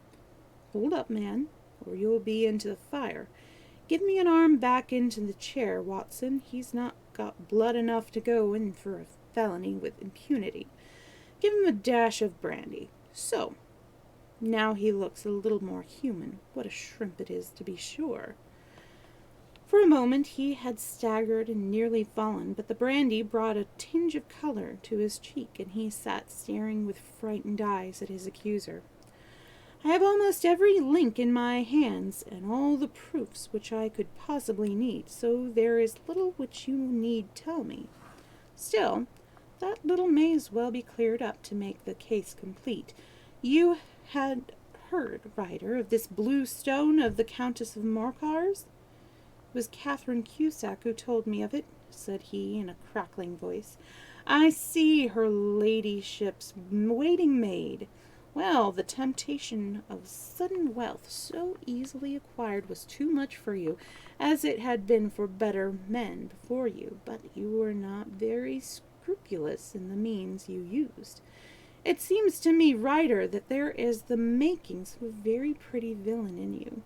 [SPEAKER 1] "Hold up, man, or you'll be into the fire. Give me an arm back into the chair, Watson. He's not got blood enough to go in for a felony with impunity. Give him a dash of brandy. So. Now he looks a little more human. What a shrimp it is, to be sure." For a moment he had staggered and nearly fallen, but the brandy brought a tinge of color to his cheek, and he sat staring with frightened eyes at his accuser. "I have almost every link in my hands, and all the proofs which I could possibly need, so there is little which you need tell me. Still, that little may as well be cleared up to make the case complete. You had heard, Ryder, of this blue stone of the Countess of Morcar's?" "It was Catherine Cusack who told me of it," said he in a crackling voice. "I see, her ladyship's waiting maid. Well, the temptation of sudden wealth so easily acquired was too much for you, as it had been for better men before you, but you were not very scrupulous in the means you used. It seems to me, Ryder, that there is the makings of a very pretty villain in you.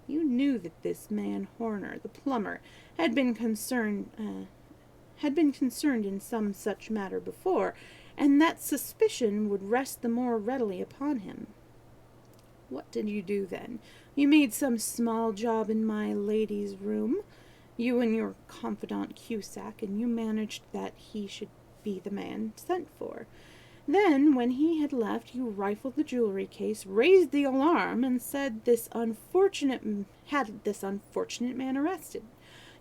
[SPEAKER 1] You knew that this man Horner, the plumber, had been concerned in some such matter before, and that suspicion would rest the more readily upon him. What did you do then? You made some small job in my lady's room, you and your confidant Cusack, and you managed that he should be the man sent for. Then, when he had left, you rifled the jewelry case, raised the alarm, and had this unfortunate man arrested.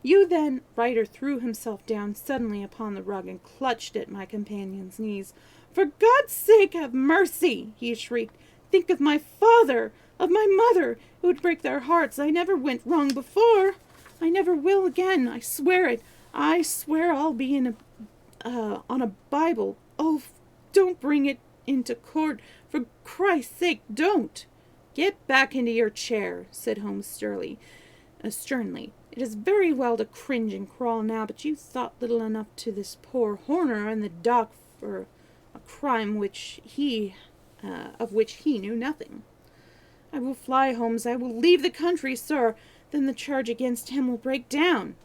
[SPEAKER 1] You then—" Ryder threw himself down suddenly upon the rug and clutched at my companion's knees. "For God's sake, have mercy!" he shrieked. "Think of my father, of my mother. It would break their hearts. I never went wrong before. I never will again. I swear it. I swear I'll be on a Bible. Oh, don't bring it into court. For Christ's sake, don't." "Get back into your chair," said Holmes sternly. "It is very well to cringe and crawl now, but you thought little enough to this poor Horner in the dock for a crime of which he knew nothing." "I will fly, Holmes. I will leave the country, sir. Then the charge against him will break down."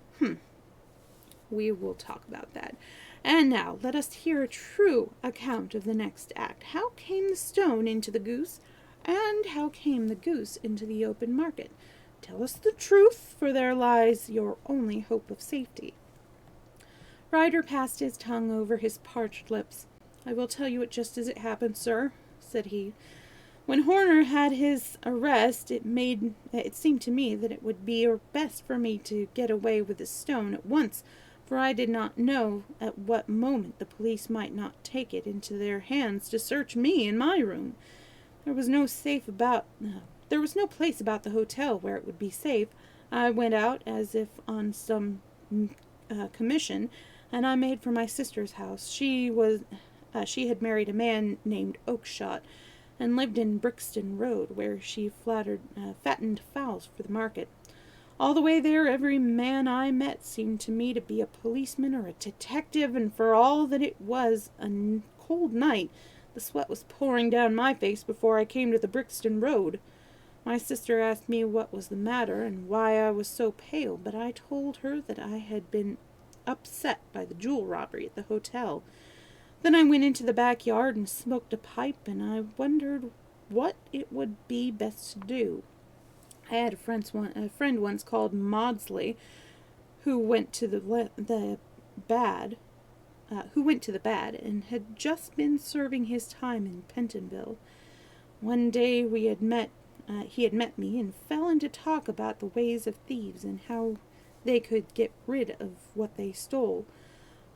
[SPEAKER 1] "We will talk about that. And now let us hear a true account of the next act. How came the stone into the goose, and how came the goose into the open market? Tell us the truth, for there lies your only hope of safety." Ryder passed his tongue over his parched lips. "I will tell you it just as it happened, sir," said he. "When Horner had his arrest, it seemed to me that it would be best for me to get away with the stone at once, for I did not know at what moment the police might not take it into their hands to search me in my room. There was no place about the hotel where it would be safe. I went out as if on some commission, and I made for my sister's house. She had married a man named Oakshott, and lived in Brixton Road, where she fattened fowls for the market. All the way there, every man I met seemed to me to be a policeman or a detective, and for all that it was a cold night, the sweat was pouring down my face before I came to the Brixton Road. My sister asked me what was the matter, and why I was so pale, but I told her that I had been upset by the jewel robbery at the hotel. Then I went into the backyard and smoked a pipe, and I wondered what it would be best to do. I had a friend once called Maudsley, who went to the bad, and had just been serving his time in Pentonville. One day he had met me and fell into talk about the ways of thieves and how they could get rid of what they stole.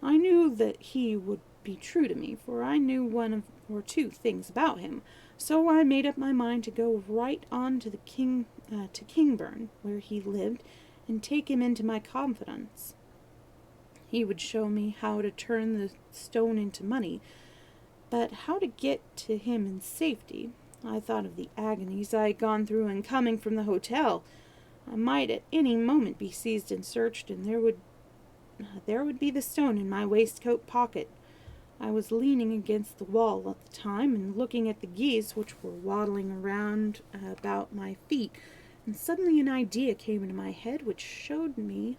[SPEAKER 1] I knew that he would be true to me, for I knew one or two things about him, so I made up my mind to go right on to Kingburn, where he lived, and take him into my confidence. He would show me how to turn the stone into money, but how to get to him in safety. I thought of the agonies I had gone through in coming from the hotel. I might at any moment be seized and searched, and there would be the stone in my waistcoat pocket. I was leaning against the wall at the time and looking at the geese which were waddling around about my feet, and suddenly an idea came into my head which showed me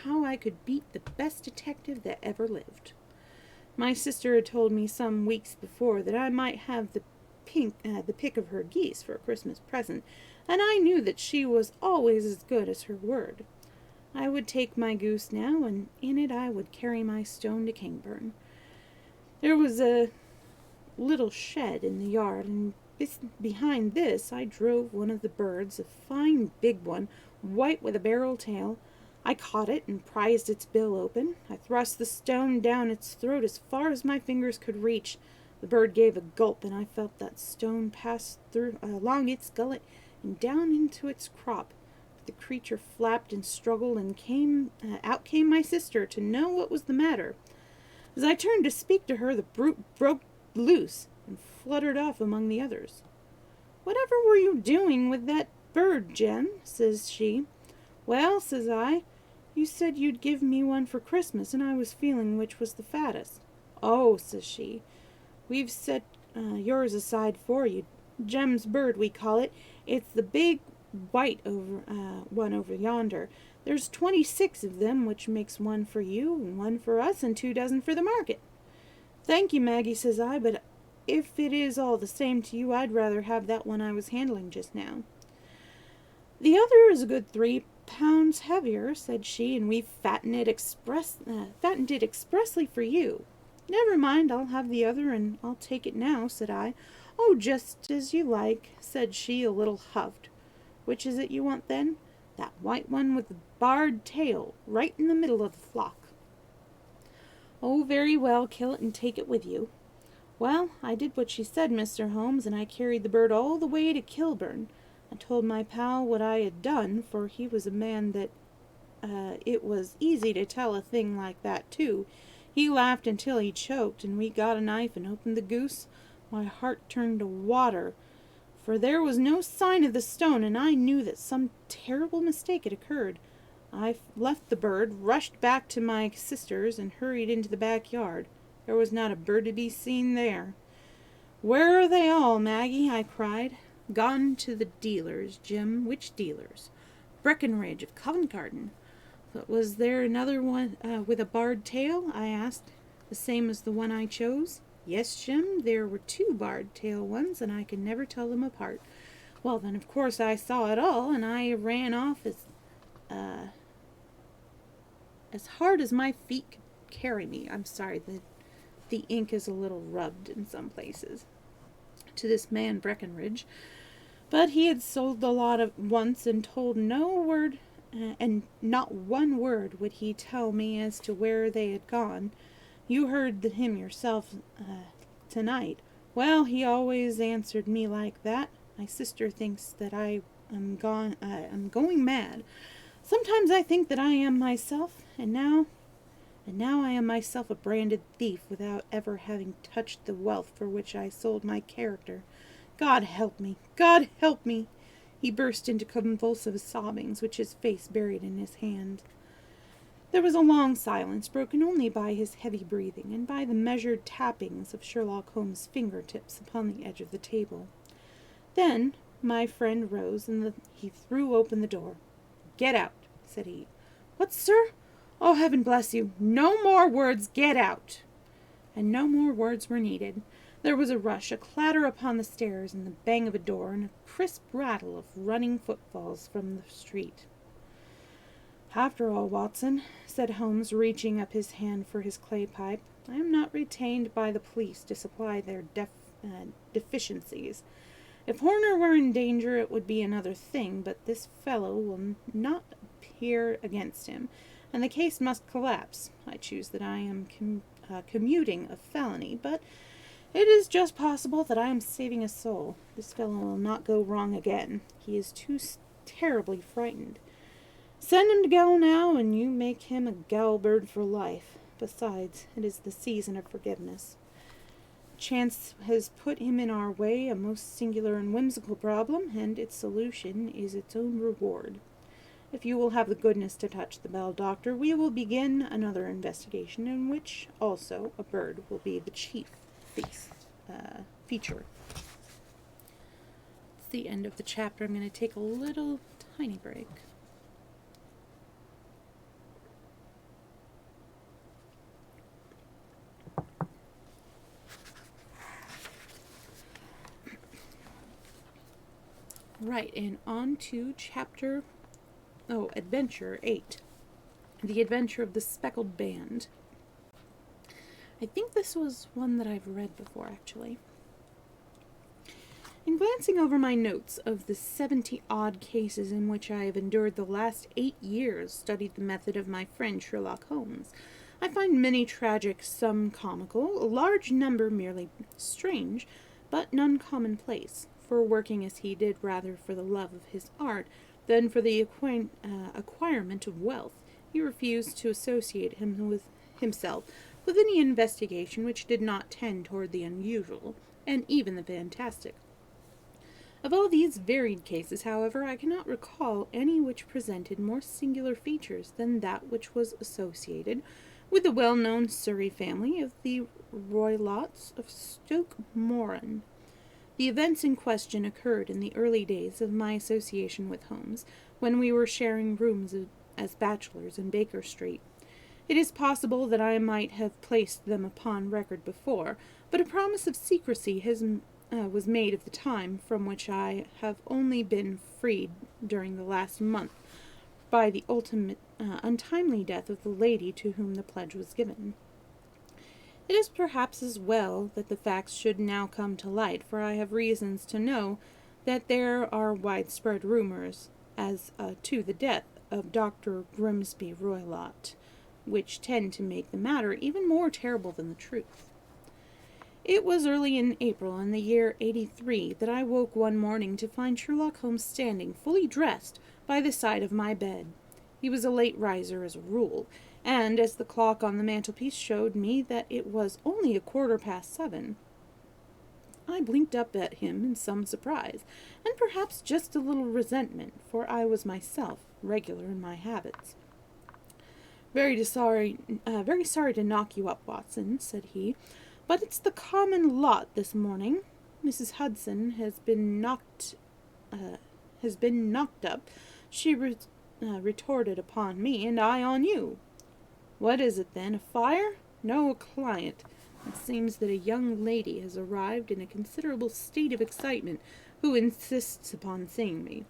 [SPEAKER 1] how I could beat the best detective that ever lived. My sister had told me some weeks before that I might have the pick of her geese for a Christmas present, and I knew that she was always as good as her word. I would take my goose now, and in it I would carry my stone to Kingburn. There was a little shed in the yard, and behind this I drove one of the birds, a fine big one, white with a barrel tail. I caught it and prized its bill open. I thrust the stone down its throat as far as my fingers could reach. The bird gave a gulp, and I felt that stone pass through along its gullet and down into its crop. The creature flapped and struggled, and out came my sister to know what was the matter. As I turned to speak to her, the brute broke loose and fluttered off among the others. "Whatever were you doing with that bird, Jem?" says she. "Well," says I, "you said you'd give me one for Christmas, and I was feeling which was the fattest." "Oh," says she, "we've set yours aside for you. Jem's bird, we call it. It's the big white one over yonder. There's 26 of them, which makes one for you, and one for us, and 2 dozen for the market." "Thank you, Maggie," says I, "but if it is all the same to you, I'd rather have that one I was handling just now." "The other is a good 3 pounds heavier," said she, "and we've fattened it expressly for you." "Never mind, I'll have the other, and I'll take it now," said I. "Oh, just as you like," said she, a little huffed. "Which is it you want, then?" "That white one with the barred tail, right in the middle of the flock." "Oh, very well, kill it and take it with you." Well, I did what she said, Mr. Holmes, and I carried the bird all the way to Kilburn. I told my pal what I had done, for he was a man that it was easy to tell a thing like that to. He laughed until he choked, and we got a knife and opened the goose. My heart turned to water, for there was no sign of the stone, and I knew that some terrible mistake had occurred. I left the bird, rushed back to my sister's, and hurried into the backyard. There was not a bird to be seen there. "Where are they all, Maggie?" I cried. "Gone to the dealers, Jim." "Which dealers?" "Breckenridge of Covent Garden." "But was there another one with a barred tail?" I asked. "The same as the one I chose?" "Yes, Jim, there were 2 barred tail ones, and I could never tell them apart." "Well, then, of course I saw it all, and I ran off as hard as my feet could carry me." I'm sorry, the ink is a little rubbed in some places. "To this man Breckenridge, but he had sold the lot at once, and told no word, and not one word would he tell me as to where they had gone. You heard him yourself tonight. Well, he always answered me like that. My sister thinks that I am going mad. Sometimes I think that I am myself, and now I am myself a branded thief without ever having touched the wealth for which I sold my character. God help me! God help me!" He burst into convulsive sobbings, which his face buried in his hand. There was a long silence, broken only by his heavy breathing, and by the measured tappings of Sherlock Holmes' fingertips upon the edge of the table. Then my friend rose, and he threw open the door. "Get out," said he. "What, sir? Oh, heaven bless you! No more words! Get out!" And no more words were needed. There was a rush, a clatter upon the stairs, and the bang of a door, and a crisp rattle of running footfalls from the street. "After all, Watson," said Holmes, reaching up his hand for his clay pipe, "I am not retained by the police to supply their deficiencies. If Horner were in danger it would be another thing, but this fellow will not appear against him, and the case must collapse. I choose that I am commuting a felony, but it is just possible that I am saving a soul. This fellow will not go wrong again. He is too terribly frightened. Send him to gaol now, and you make him a gaol bird for life. Besides, it is the season of forgiveness. Chance has put him in our way a most singular and whimsical problem, and its solution is its own reward. If you will have the goodness to touch the bell, Doctor, we will begin another investigation in which also a bird will be the chief feature. It's the end of the chapter. I'm going to take a little tiny break. Right, and on to Adventure 8. The Adventure of the Speckled Band. I think this was one that I've read before, actually. In glancing over my notes of the 70-odd cases in which I have endured the last 8 years studied the method of my friend Sherlock Holmes, I find many tragic, some comical, a large number merely strange, but none commonplace, for working as he did rather for the love of his art than for the acquirement of wealth, he refused to associate himself with any investigation which did not tend toward the unusual, and even the fantastic. Of all these varied cases, however, I cannot recall any which presented more singular features than that which was associated with the well-known Surrey family of the Roylotts of Stoke Moran. The events in question occurred in the early days of my association with Holmes, when we were sharing rooms as bachelors in Baker Street. It is possible that I might have placed them upon record before, but a promise of secrecy was made of the time, from which I have only been freed during the last month by the ultimate untimely death of the lady to whom the pledge was given. It is perhaps as well that the facts should now come to light, for I have reasons to know that there are widespread rumors as to the death of Dr. Grimsby Roylott, which tend to make the matter even more terrible than the truth. It was early in April in the year 83 that I woke one morning to find Sherlock Holmes standing, fully dressed, by the side of my bed. He was a late riser as a rule, and as the clock on the mantelpiece showed me that it was only 7:15, I blinked up at him in some surprise, and perhaps just a little resentment, for I was myself regular in my habits. Very sorry to knock you up, Watson," said he, "but it's the common lot this morning. Mrs. Hudson has been knocked up. She retorted upon me, and I on you." "What is it, then? A fire?" "No, a client. It seems that a young lady has arrived in a considerable state of excitement, who insists upon seeing me.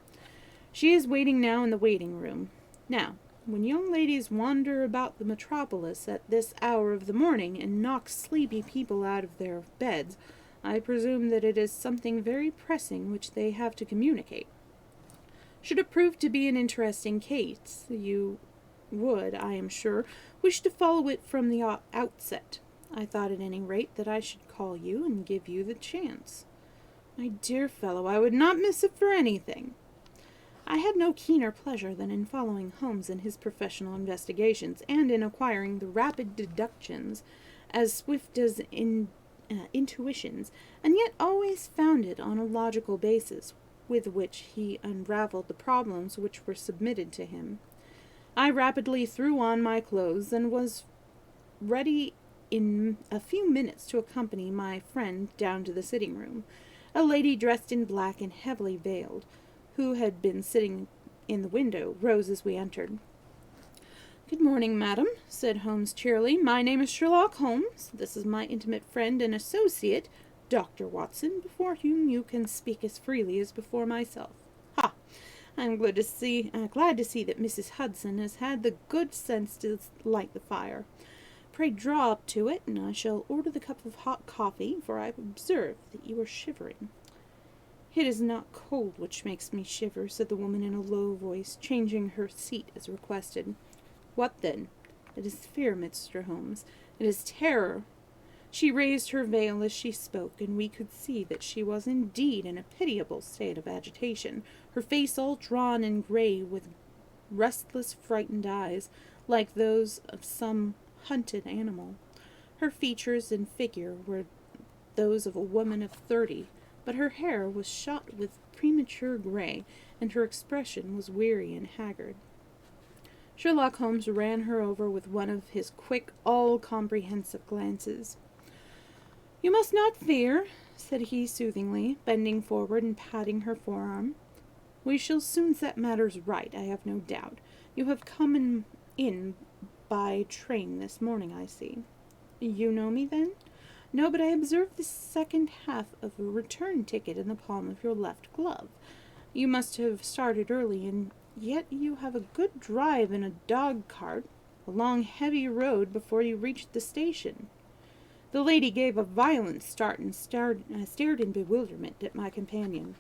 [SPEAKER 1] She is waiting now in the waiting-room. Now, when young ladies wander about the metropolis at this hour of the morning and knock sleepy people out of their beds, I presume that it is something very pressing which they have to communicate. Should it prove to be an interesting case, you would, I am sure, wish to follow it from the outset. I thought at any rate that I should call you and give you the chance." "My dear fellow, I would not miss it for anything." I had no keener pleasure than in following Holmes in his professional investigations, and in acquiring the rapid deductions, as swift as intuitions, and yet always founded on a logical basis, with which he unravelled the problems which were submitted to him. I rapidly threw on my clothes, and was ready in a few minutes to accompany my friend down to the sitting-room. A lady dressed in black and heavily veiled, who had been sitting in the window, rose as we entered. "Good morning, madam," said Holmes cheerily. "My name is Sherlock Holmes. This is my intimate friend and associate, Dr. Watson, before whom you can speak as freely as before myself. Ha! I am glad to see that Mrs. Hudson has had the good sense to light the fire. Pray draw up to it, and I shall order the cup of hot coffee, for I observe that you are shivering." "It is not cold which makes me shiver," said the woman in a low voice, changing her seat as requested. "What then?" "It is fear, Mr. Holmes. It is terror." She raised her veil as she spoke, and we could see that she was indeed in a pitiable state of agitation, her face all drawn and grey with restless, frightened eyes, like those of some hunted animal. Her features and figure were those of a woman of 30, but her hair was shot with premature gray, and her expression was weary and haggard. Sherlock Holmes ran her over with one of his quick, all-comprehensive glances. "You must not fear," said he soothingly, bending forward and patting her forearm. "We shall soon set matters right, I have no doubt. You have come in by train this morning, I see." "You know me, then?" "No, but I observed the second half of a return ticket in the palm of your left glove. You must have started early, and yet you have a good drive in a dog-cart, a long, heavy road before you reached the station." The lady gave a violent start and stared in bewilderment at my companion.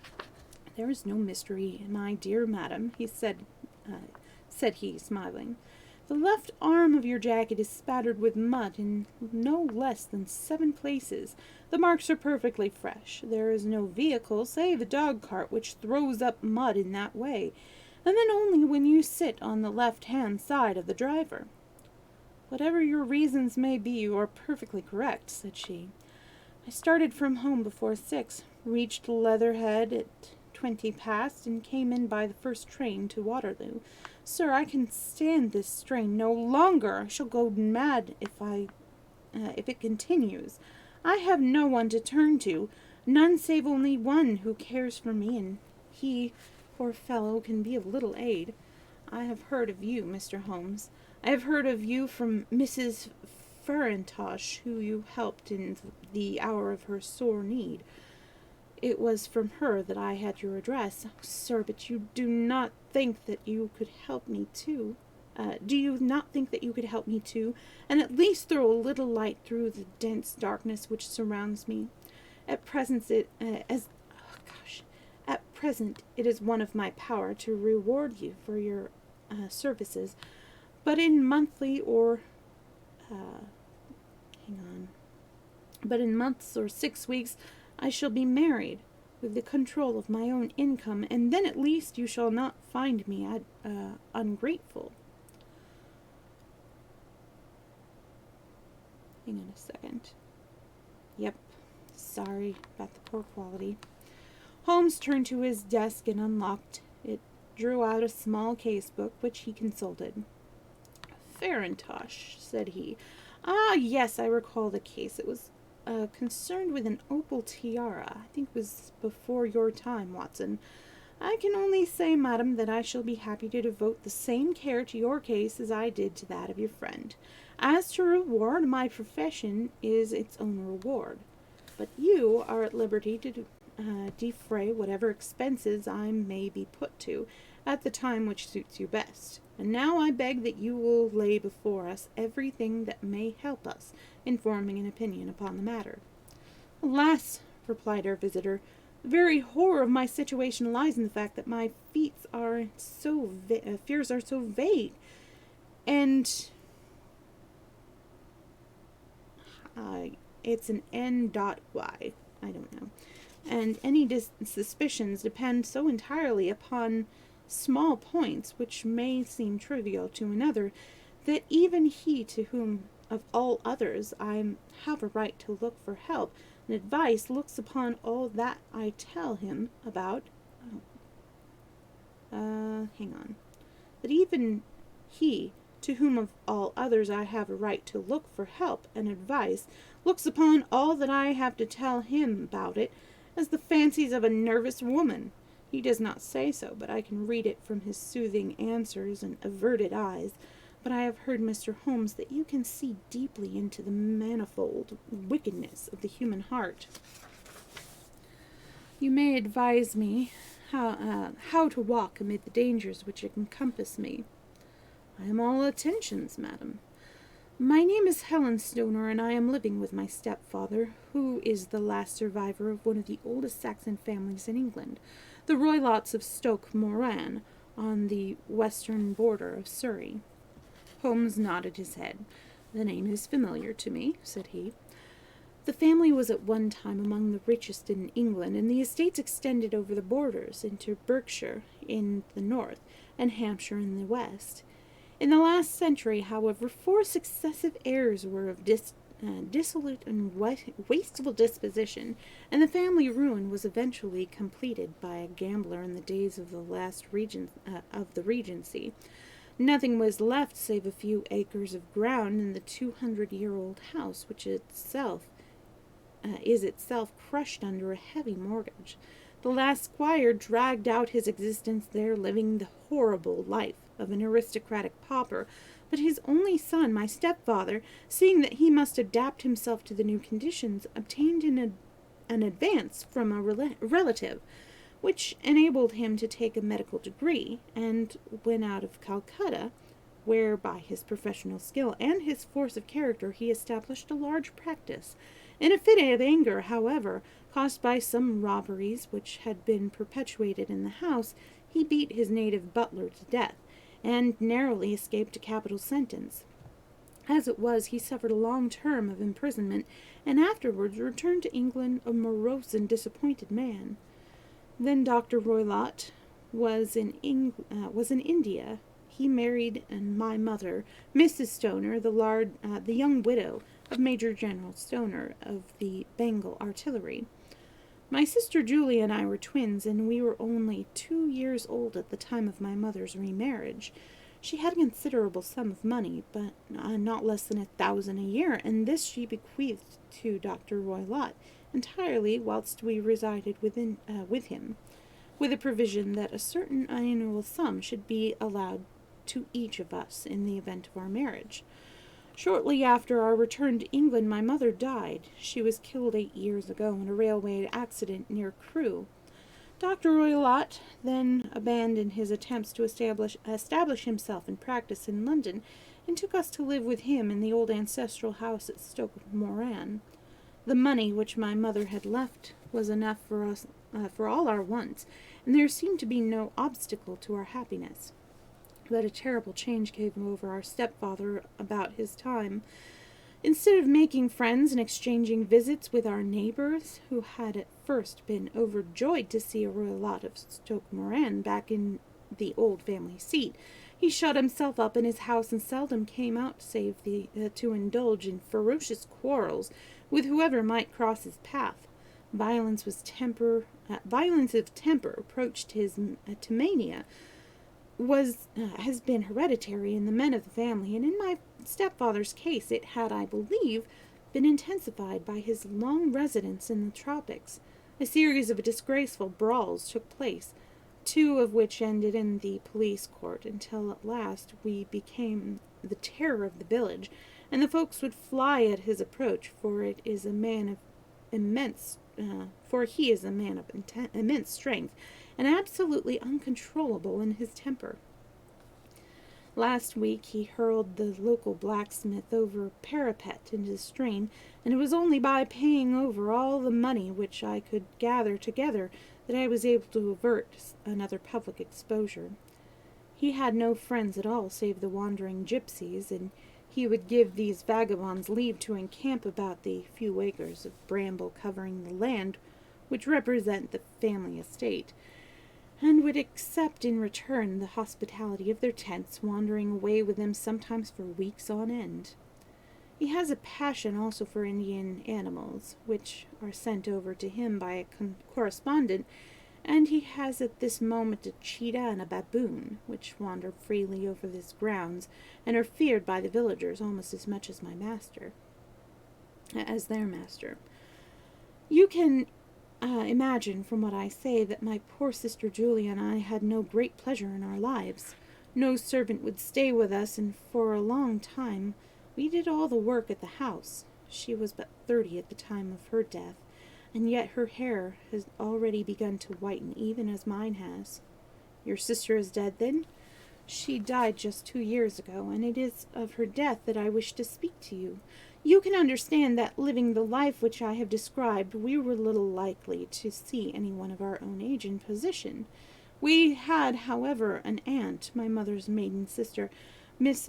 [SPEAKER 1] "There is no mystery, my dear madam," said he, smiling. "The left arm of your jacket is spattered with mud in no less than 7 places. The marks are perfectly fresh. There is no vehicle, save a dog-cart, which throws up mud in that way, and then only when you sit on the left-hand side of the driver." "Whatever your reasons may be, you are perfectly correct," said she. "I started from home before 6, reached Leatherhead at 20 past, and came in by the first train to Waterloo. Sir, I can stand this strain no longer. I shall go mad if it continues. I have no one to turn to, none save only one who cares for me, and he, poor fellow, can be of little aid. I have heard of you, Mr. Holmes. I have heard of you from Mrs. Farintosh, who you helped in the hour of her sore need. It was from her that I had your address. Oh, sir, but you do not think that you could help me too? Do you not think that you could help me too, and at least throw a little light through the dense darkness which surrounds me? At present it is one of my power to reward you for your services, but in monthly or but in months or 6 weeks I shall be married, with the control of my own income, and then at least you shall not find me ungrateful." Hang on a second. Yep, sorry about the poor quality. Holmes turned to his desk and unlocked it, drew out a small case-book, which he consulted. "Farintosh," said he. "Ah, yes, I recall the case. It was concerned with an opal tiara. I think it was before your time, Watson. I can only say, madam, that I shall be happy to devote the same care to your case as I did to that of your friend. As to reward, my profession is its own reward. But you are at liberty to defray whatever expenses I may be put to, at the time which suits you best. And now I beg that you will lay before us everything that may help us in forming an opinion upon the matter." "Alas," replied our visitor, "the very horror of my situation lies in the fact that my fears are so vague, and it's an N.Y. I don't know. And any suspicions depend so entirely upon small points, which may seem trivial to another, that even he to whom of all others I have a right to look for help and advice looks upon all that I tell him about that even he to whom of all others I have a right to look for help and advice looks upon all that I have to tell him about it as the fancies of a nervous woman. He does not say so, but I can read it from his soothing answers and averted eyes. But I have heard, Mr. Holmes, that you can see deeply into the manifold wickedness of the human heart. You may advise me how to walk amid the dangers which encompass me." "I am all attentions, madam." "My name is Helen Stoner, and I am living with my stepfather, who is the last survivor of one of the oldest Saxon families in England, the Roylotts of Stoke Moran, on the western border of Surrey." Holmes nodded his head. "The name is familiar to me," said he. "The family was at one time among the richest in England, and the estates extended over the borders into Berkshire in the north, and Hampshire in the west. In the last century, however, 4 successive heirs were of dissolute and wasteful disposition, and the family ruin was eventually completed by a gambler in the days of the last of the Regency. Nothing was left save a few acres of ground in the 200-year-old house, which is itself crushed under a heavy mortgage. The last squire dragged out his existence there, living the horrible life of an aristocratic pauper, but his only son, my stepfather, seeing that he must adapt himself to the new conditions, obtained an advance from a relative, which enabled him to take a medical degree, and when out of Calcutta, where by his professional skill and his force of character he established a large practice. In a fit of anger, however, caused by some robberies which had been perpetrated in the house, he beat his native butler to death, and narrowly escaped a capital sentence. As it was, he suffered a long term of imprisonment, and afterwards returned to England a morose and disappointed man. Then Dr. Roylott was in India. He married my mother, Mrs. Stoner, the young widow of Major General Stoner of the Bengal Artillery. My sister Julia and I were twins, and we were only 2 years old at the time of my mother's remarriage. She had a considerable sum of money, but not less than 1,000 a year, and this she bequeathed to Dr. Roylott entirely whilst we resided with him, with a provision that a certain annual sum should be allowed to each of us in the event of our marriage. Shortly after our return to England, my mother died. She was killed 8 years ago in a railway accident near Crewe. Dr. Roylott then abandoned his attempts to establish himself in practice in London, and took us to live with him in the old ancestral house at Stoke Moran. The money which my mother had left was enough for us, for all our wants, and there seemed to be no obstacle to our happiness. But a terrible change came over our stepfather about his time. Instead of making friends and exchanging visits with our neighbors, who had at first been overjoyed to see a Roylott of Stoke Moran back in the old family seat, he shut himself up in his house and seldom came out save to indulge in ferocious quarrels with whoever might cross his path. Violence of temper approached his to mania, has been hereditary in the men of the family, and in my stepfather's case it had, I believe, been intensified by his long residence in the tropics. A series of disgraceful brawls took place, 2 of which ended in the police court, until at last we became the terror of the village, and the folks would fly at his approach, for he is a man of immense strength, and absolutely uncontrollable in his temper. Last week he hurled the local blacksmith over a parapet into the stream, and it was only by paying over all the money which I could gather together that I was able to avert another public exposure. He had no friends at all save the wandering gypsies, and he would give these vagabonds leave to encamp about the few acres of bramble covering the land which represent the family estate, and would accept in return the hospitality of their tents, wandering away with them sometimes for weeks on end. He has a passion also for Indian animals, which are sent over to him by a correspondent, and he has at this moment a cheetah and a baboon, which wander freely over his grounds, and are feared by the villagers almost as much as their master. You can imagine from what I say that my poor sister Julia and I had no great pleasure in our lives. No servant would stay with us, and for a long time we did all the work at the house. She was but 30 at the time of her death, and yet her hair has already begun to whiten, even as mine has. Your sister is dead, then? She died just 2 years ago, and it is of her death that I wish to speak to you. You can understand that, living the life which I have described, we were little likely to see anyone of our own age and position. We had, however, an aunt, my mother's maiden sister, Miss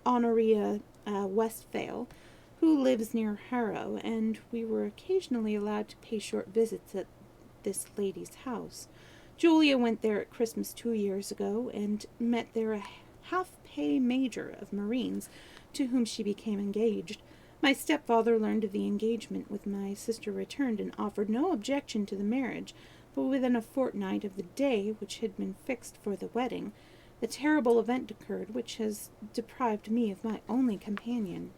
[SPEAKER 1] Honoria Westphale, who lives near Harrow, and we were occasionally allowed to pay short visits at this lady's house. Julia went there at Christmas 2 years ago, and met there a half-pay major of Marines, to whom she became engaged. My stepfather learned of the engagement when my sister returned, and offered no objection to the marriage, but within a fortnight of the day which had been fixed for the wedding, the terrible event occurred which has deprived me of my only companion.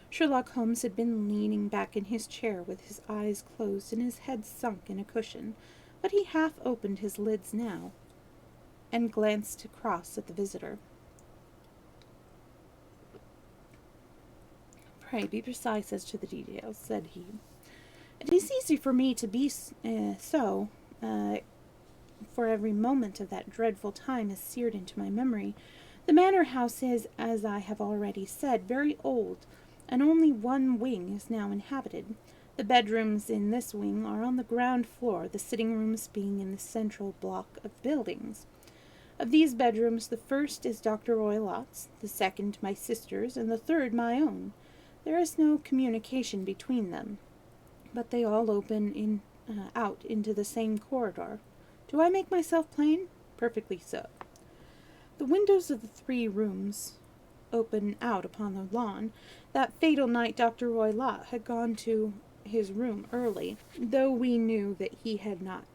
[SPEAKER 1] Sherlock Holmes had been leaning back in his chair with his eyes closed and his head sunk in a cushion, but he half opened his lids now, and glanced across at the visitor. "Pray be precise as to the details," said he. "It is easy for me to be so, for every moment of that dreadful time is seared into my memory. The manor house is, as I have already said, very old, and only one wing is now inhabited. The bedrooms in this wing are on the ground floor, the sitting rooms being in the central block of buildings. Of these bedrooms, the first is Dr. Roylott's, the second my sister's, and the third my own. There is no communication between them, but they all open out into the same corridor. Do I make myself plain? Perfectly so. The windows of the 3 rooms open out upon the lawn. That fatal night Dr. Roylott had gone to his room early, though we knew that he had not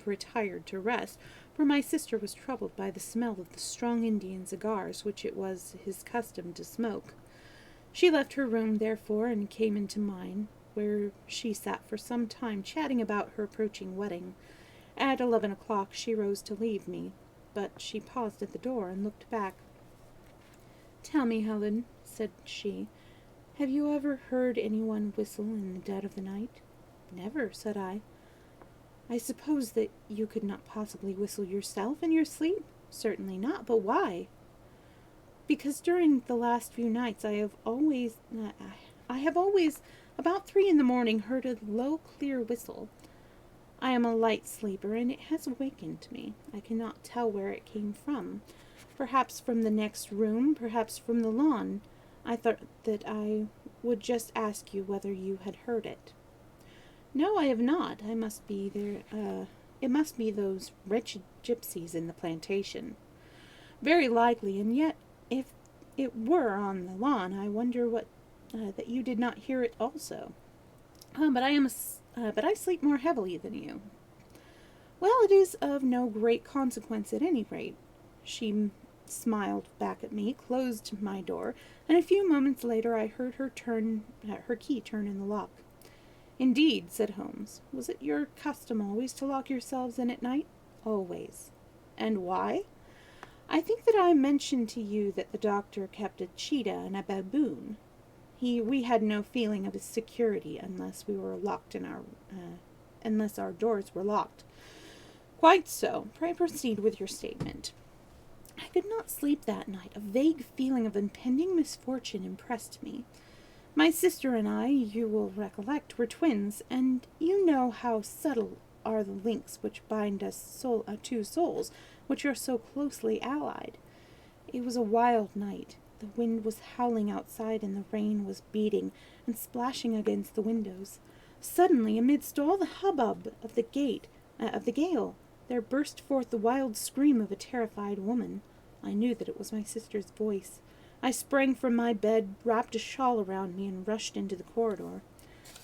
[SPEAKER 1] retired to rest, for my sister was troubled by the smell of the strong Indian cigars which it was his custom to smoke. She left her room, therefore, and came into mine, where she sat for some time chatting about her approaching wedding. At 11 o'clock she rose to leave me, but she paused at the door and looked back. "Tell me, Helen," said she, "have you ever heard anyone whistle in the dead of the night?" "Never," said I. "I suppose that you could not possibly whistle yourself in your sleep?" "Certainly not, but why?" "Because during the last few nights I have always, about 3 in the morning, heard a low, clear whistle. I am a light sleeper, and it has awakened me. I cannot tell where it came from. Perhaps from the next room, perhaps from the lawn. I thought that I would just ask you whether you had heard it." "No, I have not. It must be those wretched gypsies in the plantation." "Very likely, and yet, if it were on the lawn, I wonder that you did not hear it also." But I sleep more heavily than you." "Well, it is of no great consequence at any rate." She smiled back at me, closed my door, and a few moments later I heard her key turn in the lock. "Indeed," said Holmes. "Was it your custom always to lock yourselves in at night?" "Always." "And why?" "I think that I mentioned to you that the doctor kept a cheetah and a baboon. We had no feeling of security unless our doors were locked." "Quite so. Pray proceed with your statement." "I could not sleep that night. A vague feeling of impending misfortune impressed me. My sister and I, you will recollect, were twins, and you know how subtle are the links which bind us 2 souls which are so closely allied. It was a wild night. The wind was howling outside, and the rain was beating and splashing against the windows. Suddenly, amidst all the hubbub of the gale, there burst forth the wild scream of a terrified woman. I knew that it was my sister's voice. I sprang from my bed, wrapped a shawl around me, and rushed into the corridor.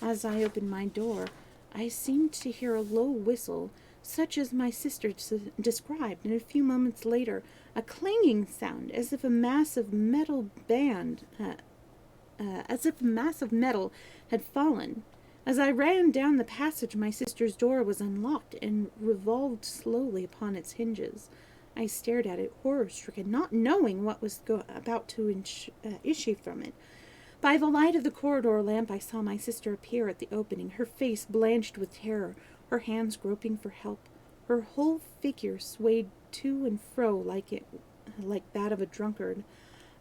[SPEAKER 1] As I opened my door, I seemed to hear a low whistle, such as my sister described, and a few moments later a clanging sound, as if a mass of metal had fallen. As I ran down the passage, my sister's door was unlocked and revolved slowly upon its hinges. I stared at it, horror-stricken, not knowing what was about to issue from it. By the light of the corridor lamp, I saw my sister appear at the opening, her face blanched with terror, her hands groping for help. Her whole figure swayed to and fro like that of a drunkard.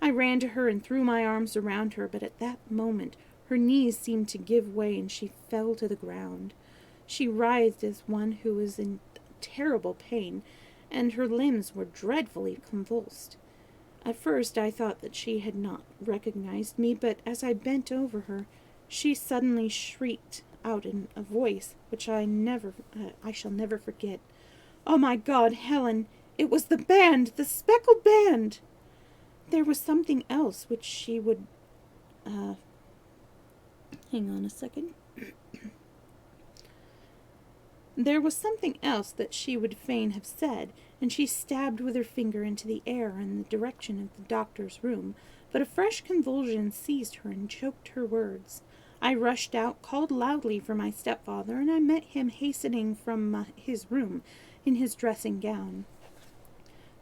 [SPEAKER 1] I ran to her and threw my arms around her, but at that moment her knees seemed to give way, and she fell to the ground. She writhed as one who was in terrible pain, and her limbs were dreadfully convulsed. At first I thought that she had not recognized me, but as I bent over her, she suddenly shrieked out in a voice which I shall never forget. Oh, my God, Helen! It was the band! The speckled band! There was something else which she would... hang on a second. There was something else that she would fain have said, and she stabbed with her finger into the air in the direction of the doctor's room, but a fresh convulsion seized her and choked her words. I rushed out, called loudly for my stepfather, and I met him hastening from his room in his dressing gown.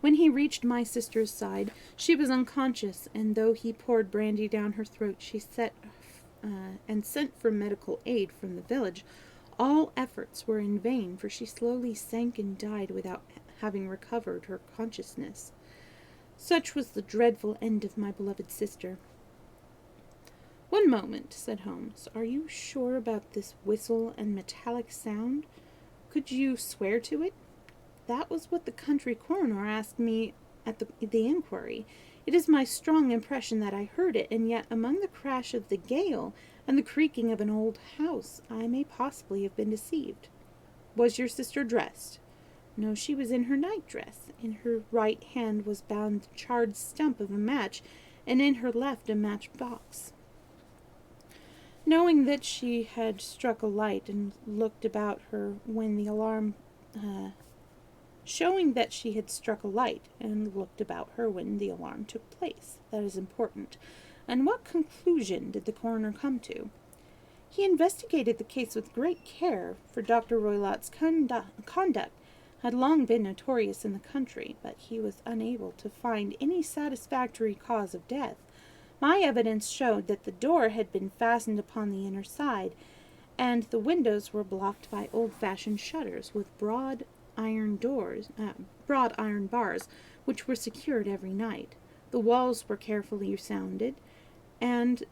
[SPEAKER 1] When he reached my sister's side, she was unconscious, and though he poured brandy down her throat, she sent for medical aid from the village. All efforts were in vain, for she slowly sank and died without having recovered her consciousness. Such was the dreadful end of my beloved sister. "One moment," said Holmes. "Are you sure about this whistle and metallic sound? Could you swear to it?" "That was what the country coroner asked me at the inquiry. It is my strong impression that I heard it, and yet among the crash of the gale and the creaking of an old house, I may possibly have been deceived." "Was your sister dressed?" "No, she was in her night-dress. In her right hand was bound the charred stump of a match, and in her left a match-box." Knowing that she had struck a light and looked about her when the alarm took place. That is important. And what conclusion did the coroner come to? "He investigated the case with great care, for Dr. Roylott's conduct had long been notorious in the country, but he was unable to find any satisfactory cause of death. My evidence showed that the door had been fastened upon the inner side, and the windows were blocked by old-fashioned shutters with broad iron bars, which were secured every night. The walls were carefully sounded, and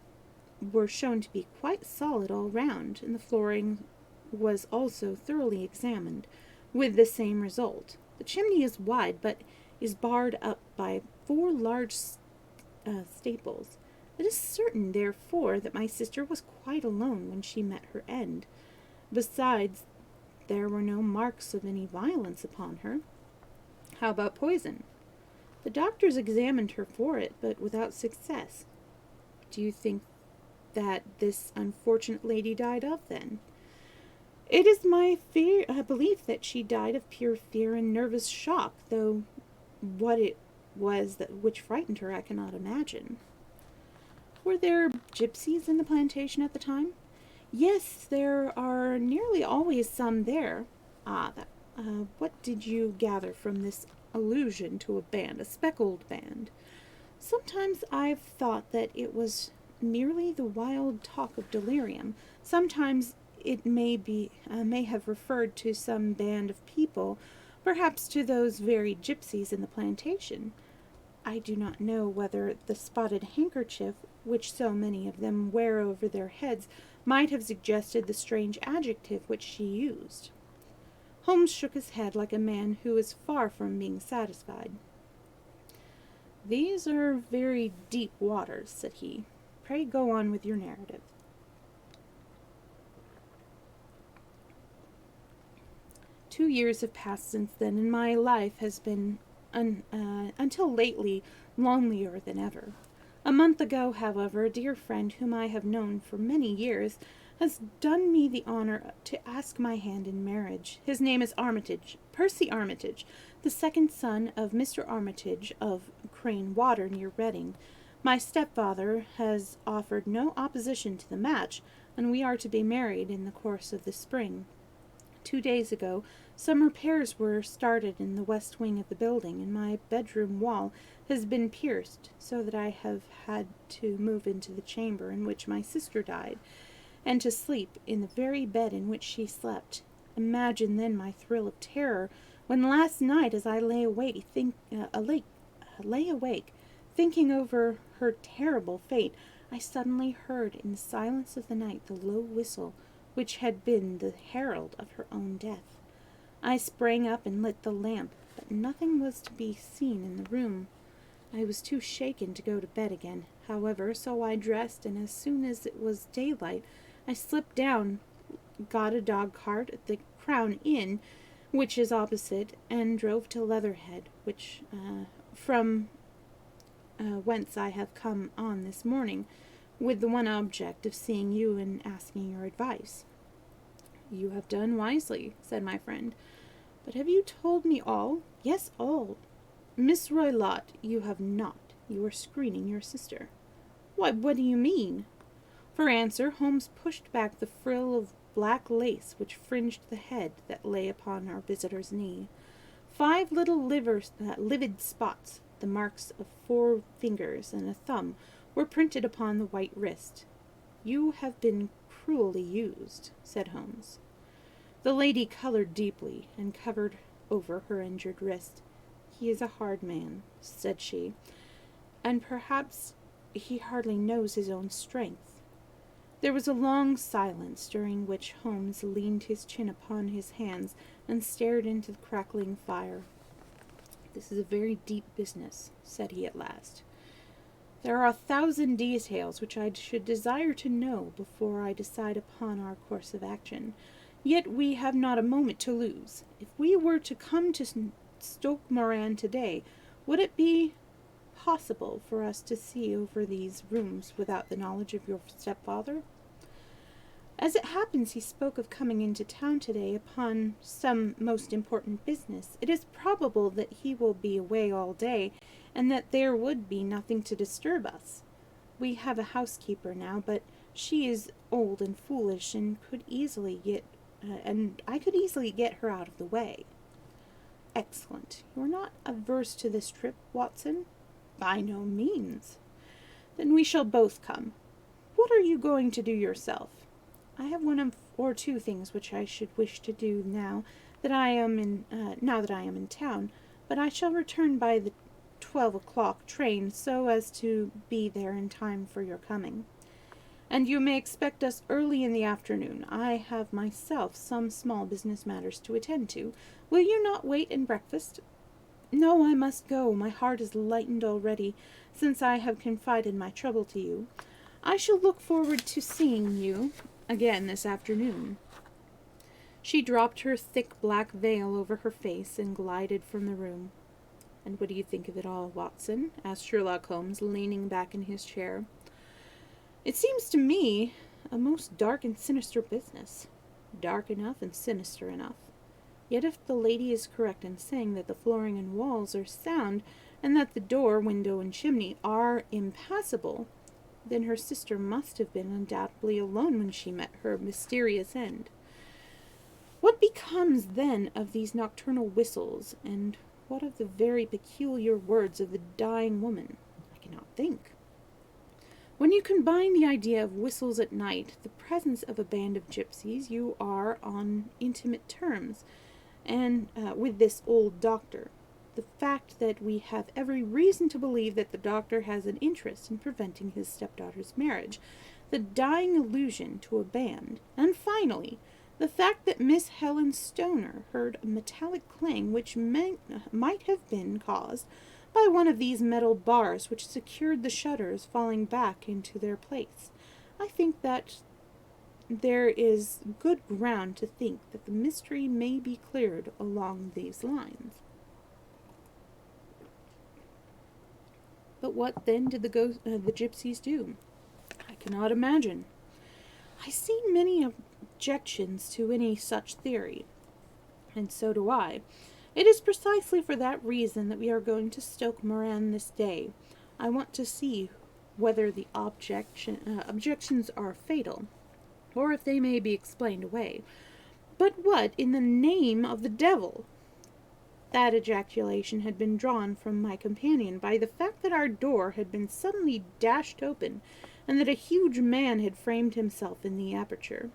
[SPEAKER 1] were shown to be quite solid all round, and the flooring was also thoroughly examined, with the same result. The chimney is wide, but is barred up by 4 large staples. It is certain, therefore, that my sister was quite alone when she met her end. Besides, there were no marks of any violence upon her." "How about poison?" "The doctors examined her for it, but without success." "Do you think that this unfortunate lady died of, then?" "It is my belief that she died of pure fear and nervous shock, though what it was which frightened her I cannot imagine." "Were there gypsies in the plantation at the time?" "Yes, there are nearly always some there." What did you gather from this allusion to a band, a speckled band?" "Sometimes I've thought that it was merely the wild talk of delirium. Sometimes it may have referred to some band of people, perhaps to those very gypsies in the plantation. I do not know whether the spotted handkerchief, which so many of them wear over their heads, might have suggested the strange adjective which she used." Holmes shook his head like a man who is far from being satisfied. "These are very deep waters," said he. "Pray go on with your narrative." "2 years have passed since then, and my life has been, until lately, lonelier than ever. A month ago, however, a dear friend whom I have known for many years has done me the honor to ask my hand in marriage. His name is Armitage, Percy Armitage, the second son of Mr. Armitage of Crane Water near Reading. My stepfather has offered no opposition to the match, and we are to be married in the course of the spring. 2 days ago, some repairs were started in the west wing of the building, and my bedroom wall has been pierced, so that I have had to move into the chamber in which my sister died, and to sleep in the very bed in which she slept. Imagine then my thrill of terror when last night, as I lay awake thinking over her terrible fate, I suddenly heard in the silence of the night the low whistle which had been the herald of her own death. I sprang up and lit the lamp, but nothing was to be seen in the room. I was too shaken to go to bed again, however, so I dressed, and as soon as it was daylight, I slipped down, got a dog-cart at the Crown Inn, which is opposite, and drove to Leatherhead, which from whence I have come on this morning, with the one object of seeing you and asking your advice." "You have done wisely," said my friend. "But have you told me all?" "Yes, all." "Miss Roylott, you have not. You are screening your sister." "Why, what do you mean?" For answer, Holmes pushed back the frill of black lace which fringed the head that lay upon our visitor's knee. 5 little livid spots, the marks of 4 fingers and a thumb, were printed upon the white wrist. "You have been cruelly used," said Holmes. The lady colored deeply and covered over her injured wrist. "He is a hard man," said she, "and perhaps he hardly knows his own strength." There was a long silence, during which Holmes leaned his chin upon his hands and stared into the crackling fire. "This is a very deep business," said he at last. "There are 1,000 details which I should desire to know before I decide upon our course of action. Yet we have not a moment to lose. If we were to come to Stoke Moran today, would it be possible for us to see over these rooms without the knowledge of your stepfather?" "As it happens he spoke of coming into town today upon some most important business, it is probable that he will be away all day, and that there would be nothing to disturb us. We have a housekeeper now, but she is old and foolish, and I could easily get her out of the way." "Excellent. You are not averse to this trip, Watson?" "By no means." "Then we shall both come. What are you going to do yourself?" "I have 1 or 2 things which I should wish to do now that I am in town, but I shall return by the 12 o'clock train, so as to be there in time for your coming." "And you may expect us early in the afternoon. I have myself some small business matters to attend to. Will you not wait and breakfast?" "No, I must go. My heart is lightened already, since I have confided my trouble to you. I shall look forward to seeing you again this afternoon." She dropped her thick black veil over her face and glided from the room. "And what do you think of it all, Watson?" asked Sherlock Holmes, leaning back in his chair. "It seems to me a most dark and sinister business." "Dark enough and sinister enough. Yet if the lady is correct in saying that the flooring and walls are sound, and that the door, window, and chimney are impassable, then her sister must have been undoubtedly alone when she met her mysterious end. What becomes then of these nocturnal whistles, and what of the very peculiar words of the dying woman? I cannot think. When you combine the idea of whistles at night, the presence of a band of gypsies, you are on intimate terms, and with this old doctor, the fact that we have every reason to believe that the doctor has an interest in preventing his stepdaughter's marriage, the dying allusion to a band, and finally, the fact that Miss Helen Stoner heard a metallic clang which might have been caused by one of these metal bars which secured the shutters falling back into their place, I think that there is good ground to think that the mystery may be cleared along these lines." "But what then did the gypsies do?" "I cannot imagine. I see many objections to any such theory." "And so do I. It is precisely for that reason that we are going to Stoke Moran this day. I want to see whether the objections are fatal, or if they may be explained away." "But what in the name of the devil—" That ejaculation had been drawn from my companion by the fact that our door had been suddenly dashed open, and that a huge man had framed himself in the aperture.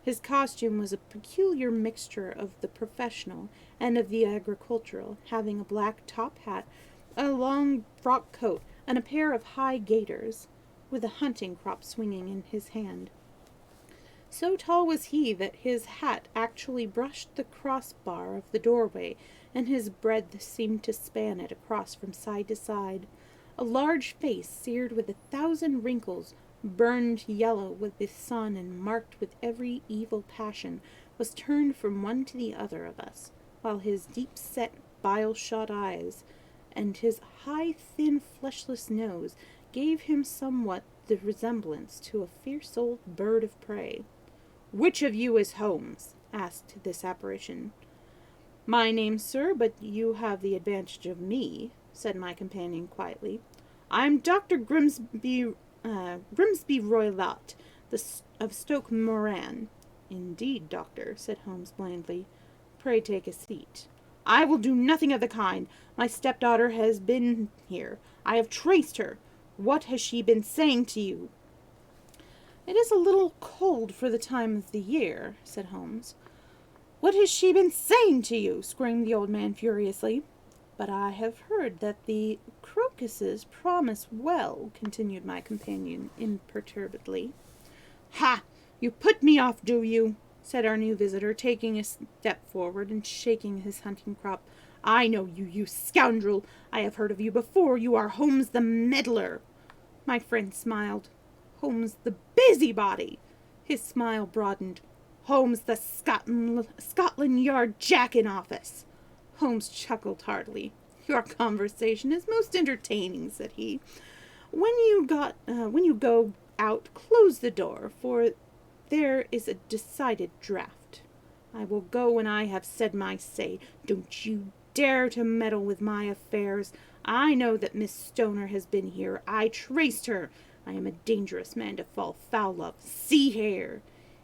[SPEAKER 1] His costume was a peculiar mixture of the professional and of the agricultural, having a black top hat, a long frock coat, and a pair of high gaiters, with a hunting crop swinging in his hand. So tall was he that his hat actually brushed the crossbar of the doorway, and his breadth seemed to span it across from side to side. A large face, seared with 1,000 wrinkles, burned yellow with the sun and marked with every evil passion, was turned from one to the other of us. while his deep-set, bile-shot eyes and his high, thin, fleshless nose gave him somewhat the resemblance to a fierce old bird of prey. "Which of you is Holmes?" asked this apparition. "My name, sir, but you have the advantage of me," said my companion quietly. "I'm Dr. Grimsby Roylott, of Stoke Moran." "Indeed, doctor," said Holmes blandly. "Pray take a seat." "I will do nothing of the kind. My stepdaughter has been here. I have traced her. What has she been saying to you?" "It is a little cold for the time of the year," said Holmes. "What has she been saying to you?" screamed the old man furiously. "But I have heard that the crocuses promise well," continued my companion imperturbably. "Ha! You put me off, do you?" said our new visitor, taking a step forward and shaking his hunting crop. "I know you, you scoundrel! I have heard of you before. You are Holmes the meddler." My friend smiled. "Holmes the busybody." His smile broadened. "Holmes the Scotland Yard Jack-in-office." Holmes chuckled heartily. "Your conversation is most entertaining," said he. When you go out, close the door, for there is a decided draught. I will go when I have said my say. Don't you dare to meddle with my affairs. I know that Miss Stoner has been here. I traced her. I am a dangerous man to fall foul of. See here."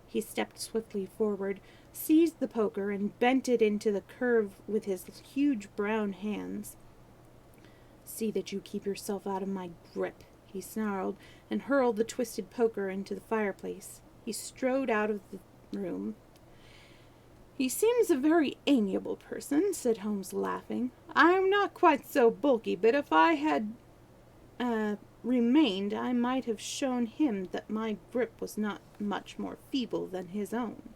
[SPEAKER 1] He stepped swiftly forward, seized the poker, and bent it into the curve with his huge brown hands. "See that you keep yourself out of my grip," he snarled, and hurled the twisted poker into the fireplace. He strode out of the room. "He seems a very amiable person," said Holmes, laughing. "I am not quite so bulky, but if I had remained, I might have shown him that my grip was not much more feeble than his own."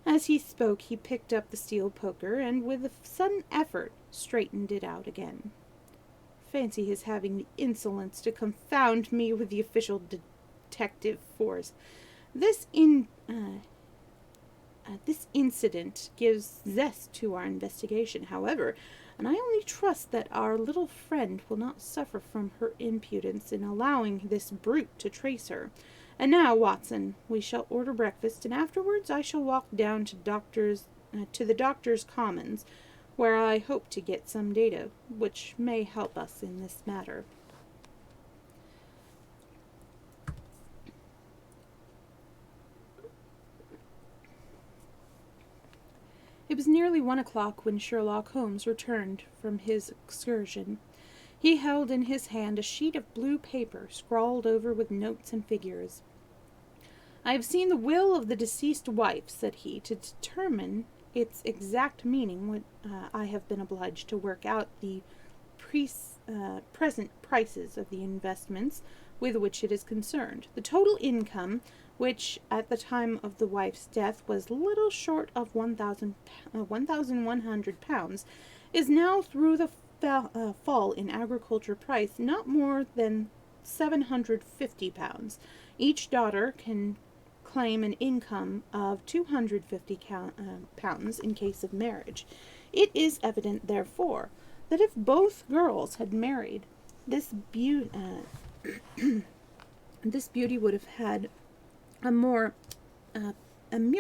[SPEAKER 1] As he spoke, he picked up the steel poker, and with a sudden effort straightened it out again. "Fancy his having the insolence to confound me with the official detective force. This incident gives zest to our investigation, however, and I only trust that our little friend will not suffer from her impudence in allowing this brute to trace her. And now, Watson, we shall order breakfast, and afterwards I shall walk down to the doctor's Commons, where I hope to get some data which may help us in this matter." It was nearly 1 o'clock when Sherlock Holmes returned from his excursion. He held in his hand a sheet of blue paper, scrawled over with notes and figures. "I have seen the will of the deceased wife," said he. "To determine its exact meaning, I have been obliged to work out the present prices of the investments with which it is concerned. The total income, which at the time of the wife's death was little short of £1,100, is now, through the fall in agriculture price, not more than £750. Each daughter can claim an income of £250 in case of marriage. It is evident, therefore, that if both girls had married, this beauty would have had a mere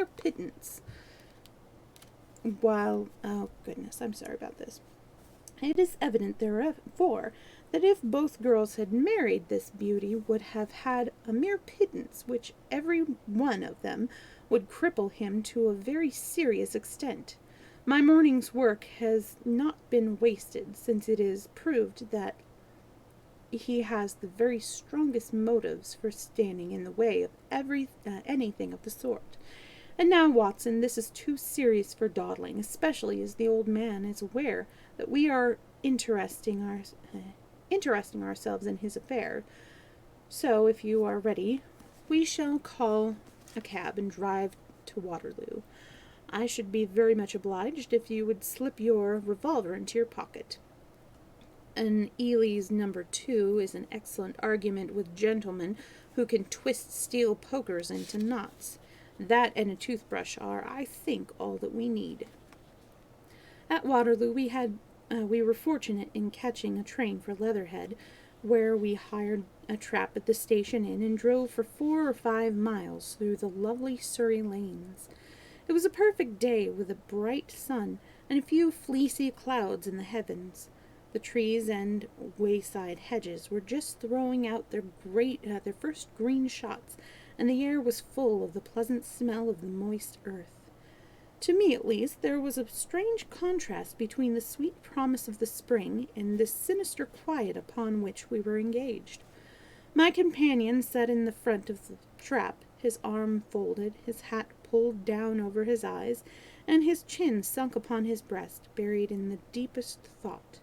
[SPEAKER 1] pittance, while, oh goodness, I'm sorry about this. It is evident, therefore, that if both girls had married, this beauty would have had a mere pittance, which every one of them would cripple him to a very serious extent. My morning's work has not been wasted, since it is proved that he has the very strongest motives for standing in the way of anything of the sort. And now, Watson, this is too serious for dawdling, especially as the old man is aware that we are interesting ourselves in his affair. So, if you are ready, we shall call a cab and drive to Waterloo. I should be very much obliged if you would slip your revolver into your pocket. An Ely's No. 2 is an excellent argument with gentlemen who can twist steel pokers into knots. That and a toothbrush are, I think, all that we need." At Waterloo we were fortunate in catching a train for Leatherhead, where we hired a trap at the station inn and drove for 4 or 5 miles through the lovely Surrey lanes. It was a perfect day with a bright sun and a few fleecy clouds in the heavens. The trees and wayside hedges were just throwing out their first green shots, and the air was full of the pleasant smell of the moist earth. To me, at least, there was a strange contrast between the sweet promise of the spring and the sinister quiet upon which we were engaged. My companion sat in the front of the trap, his arm folded, his hat pulled down over his eyes, and his chin sunk upon his breast, buried in the deepest thought.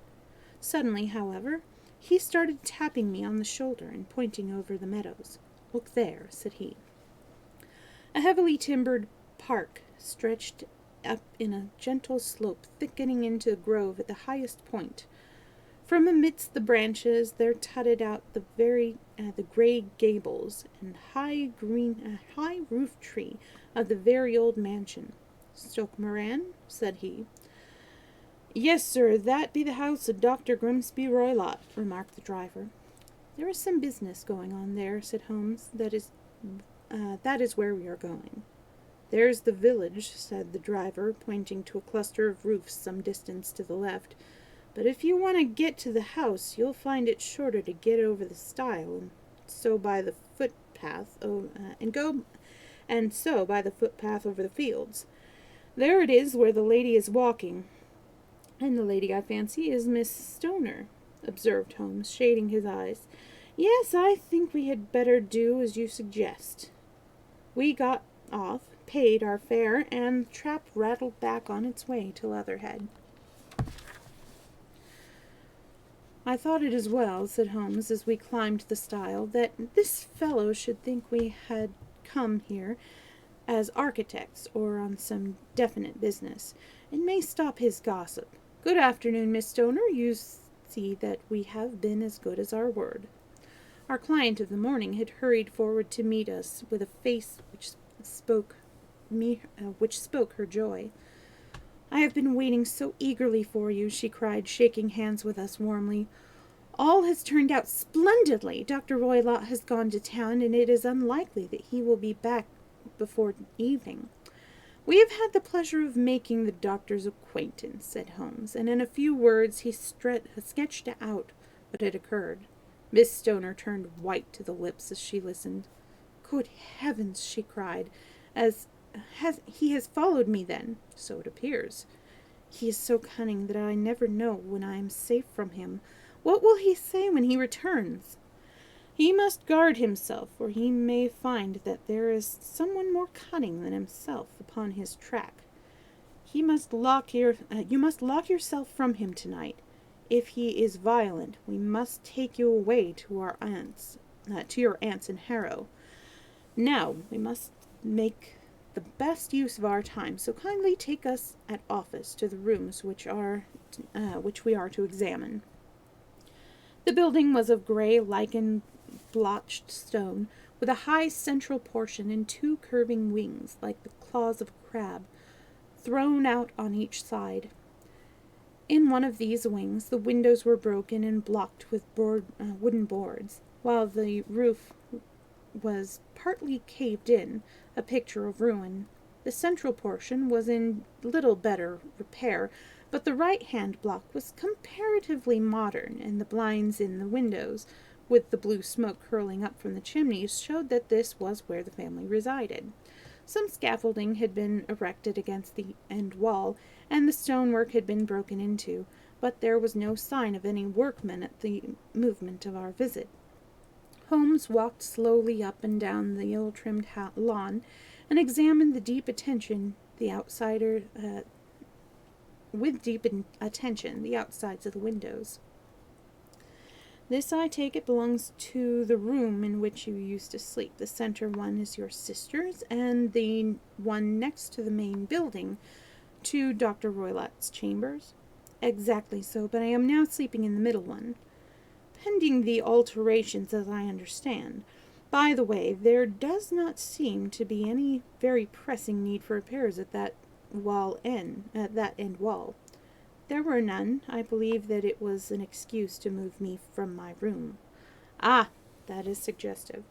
[SPEAKER 1] Suddenly, however, he started tapping me on the shoulder and pointing over the meadows. "Look there," said he. A heavily timbered park stretched up in a gentle slope, thickening into a grove at the highest point. From amidst the branches there tutted out the grey gables and high roof tree of the very old mansion. "Stoke Moran?" said he. "Yes, sir, that be the house of Dr. Grimsby Roylott," remarked the driver. "There is some business going on there," said Holmes. That is where we are going." "There's the village," said the driver, pointing to a cluster of roofs some distance to the left. "But if you want to get to the house, you'll find it shorter to get over the stile, and so by the footpath over the fields. There it is where the lady is walking." "And the lady, I fancy, is Miss Stoner," observed Holmes, shading his eyes. "Yes, I think we had better do as you suggest." We got off, paid our fare, and the trap rattled back on its way to Leatherhead. "I thought it as well," said Holmes, as we climbed the stile, "that this fellow should think we had come here as architects or on some definite business. It may stop his gossip. Good afternoon, Miss Stoner. You see that we have been as good as our word." Our client of the morning had hurried forward to meet us with a face which spoke her joy. "I have been waiting so eagerly for you," she cried, shaking hands with us warmly. "All has turned out splendidly. Dr. Roylott has gone to town, and it is unlikely that he will be back before evening." "We have had the pleasure of making the doctor's acquaintance," said Holmes, and in a few words he sketched out what had occurred. Miss Stoner turned white to the lips as she listened. "Good heavens!" she cried. He has followed me, then?" "So it appears." "He is so cunning that I never know when I am safe from him. What will he say when he returns?" "He must guard himself, for he may find that there is someone more cunning than himself upon his track. You must lock yourself from him tonight. If he is violent, we must take you away to your aunt's in Harrow. Now we must make the best use of our time, so kindly take us at office to the rooms which we are to examine." The building was of grey lichen blotched stone, with a high central portion and two curving wings, like the claws of a crab, thrown out on each side. In one of these wings the windows were broken and blocked with wooden boards, while the roof was partly caved in, a picture of ruin. The central portion was in little better repair, but the right-hand block was comparatively modern, and the blinds in the windows, with the blue smoke curling up from the chimneys, showed that this was where the family resided. Some scaffolding had been erected against the end wall, and the stonework had been broken into, but there was no sign of any workmen at the movement of our visit. Holmes walked slowly up and down the ill-trimmed lawn, and examined with deep attention the outsides of the windows. "This, I take it, belongs to the room in which you used to sleep. The center one is your sister's, and the one next to the main building to Dr. Roylott's chambers?" "Exactly so, but I am now sleeping in the middle one." "Pending the alterations, as I understand. By the way, there does not seem to be any very pressing need for repairs at that end wall." There were none. I believe that it was an excuse to move me from my room. Ah, that is suggestive.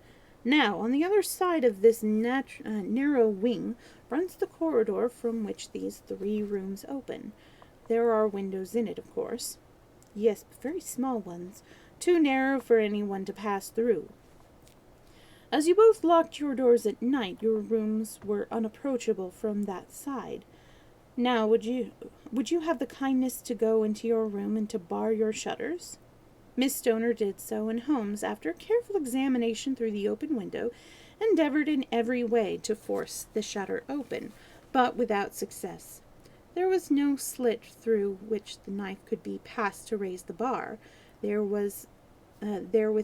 [SPEAKER 1] Now, on the other side of this narrow wing runs the corridor from which these 3 rooms open. There are windows in it, of course. Yes, but very small ones, too narrow for anyone to pass through. As you both locked your doors at night, your rooms were unapproachable from that side. Now, would you have the kindness to go into your room and to bar your shutters?" Miss Stoner did so, and Holmes, after a careful examination through the open window, endeavored in every way to force the shutter open, but without success. There was no slit through which the knife could be passed to raise the bar. There with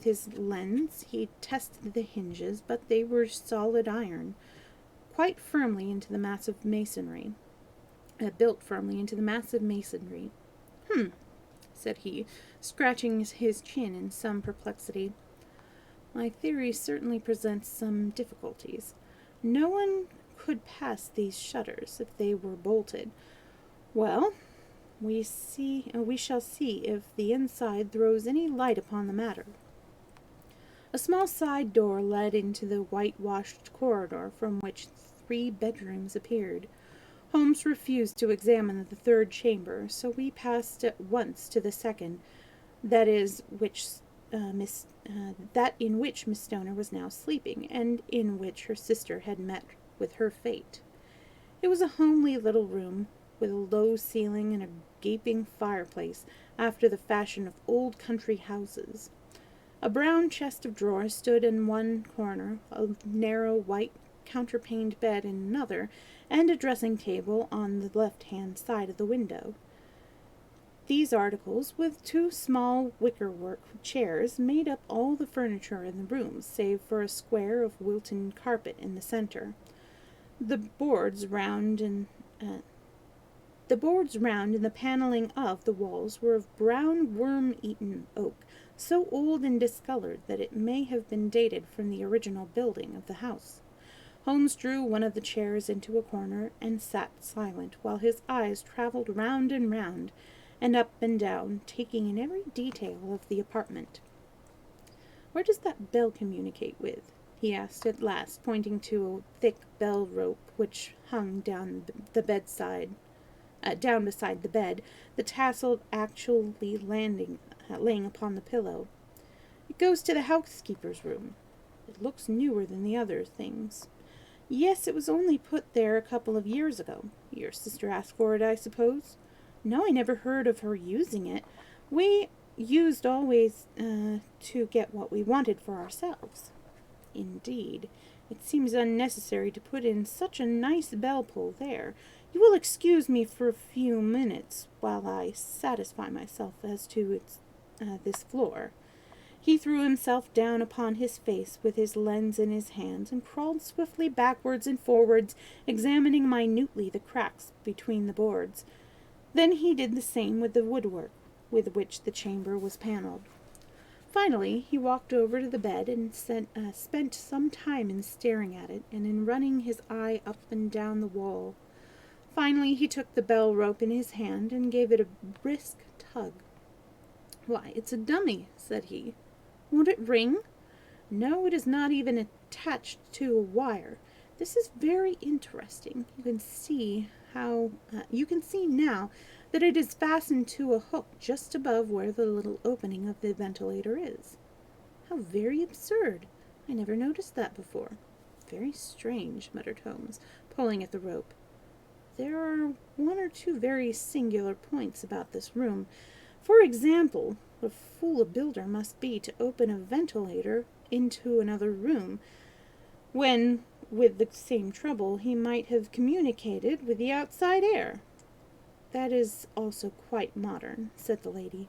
[SPEAKER 1] his lens he tested the hinges, but they were solid iron, quite firmly into the massive masonry. Built firmly into the massive masonry. Said he, scratching his chin in some perplexity. "My theory certainly presents some difficulties. No one could pass these shutters if they were bolted. Well, we shall see if the inside throws any light upon the matter." A small side door led into the whitewashed corridor from which 3 bedrooms appeared. Holmes refused to examine the 3rd chamber, so we passed at once to the 2nd, that in which Miss Stoner was now sleeping, and in which her sister had met with her fate. It was a homely little room, with a low ceiling and a gaping fireplace, after the fashion of old country houses. A brown chest of drawers stood in one corner, a narrow white counterpaned bed in another, and a dressing-table on the left-hand side of the window. These articles, with 2 small wicker-work chairs, made up all the furniture in the room, save for a square of Wilton carpet in the center. The boards round in the paneling of the walls were of brown worm-eaten oak, so old and discolored that it may have been dated from the original building of the house. Holmes drew one of the chairs into a corner and sat silent, while his eyes travelled round and up and down, taking in every detail of the apartment. "Where does that bell communicate with?" he asked at last, pointing to a thick bell rope which hung down beside the bed, the tassel actually laying upon the pillow. "It goes to the housekeeper's room. It looks newer than the other things." "Yes, it was only put there a couple of years ago. Your sister asked for it, I suppose?" "No, I never heard of her using it. We used always to get what we wanted for ourselves." "Indeed. It seems unnecessary to put in such a nice bell-pull there. You will excuse me for a few minutes while I satisfy myself as to this floor." He threw himself down upon his face with his lens in his hands, and crawled swiftly backwards and forwards, examining minutely the cracks between the boards. Then he did the same with the woodwork with which the chamber was panelled. Finally, he walked over to the bed and spent some time in staring at it, and in running his eye up and down the wall. Finally, he took the bell rope in his hand and gave it a brisk tug. "Why, it's a dummy," said he. "Won't it ring?" "No, it is not even attached to a wire. This is very interesting. You can see now that it is fastened to a hook just above where the little opening of the ventilator is." "How very absurd! I never noticed that before." "Very strange," muttered Holmes, pulling at the rope. "There are 1 or 2 very singular points about this room. For example, what a fool a builder must be to open a ventilator into another room, when, with the same trouble, he might have communicated with the outside air." "That is also quite modern," said the lady.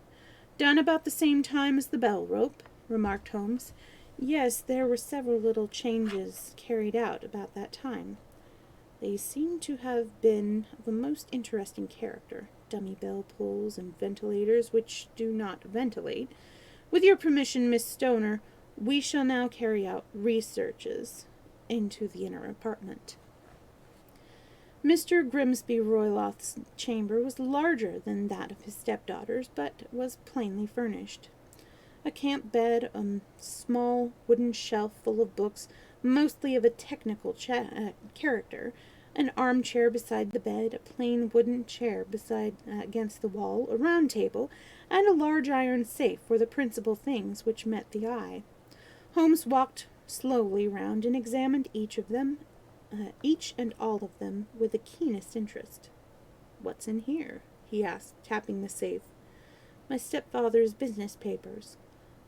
[SPEAKER 1] "Done about the same time as the bell rope," remarked Holmes. "Yes, there were several little changes carried out about that time. They seem to have been of a most interesting character. Dummy bell pulls and ventilators which do not ventilate. With your permission, Miss Stoner, we shall now carry out researches into the inner apartment." Mr. Grimsby Royloth's chamber was larger than that of his stepdaughter's, but was plainly furnished. A camp bed, a small wooden shelf full of books, mostly of a technical character, an armchair beside the bed, a plain wooden chair against the wall, a round table, and a large iron safe were the principal things which met the eye. Holmes walked slowly round and examined each and all of them, with the keenest interest. "What's in here?" he asked, tapping the safe. "My stepfather's business papers."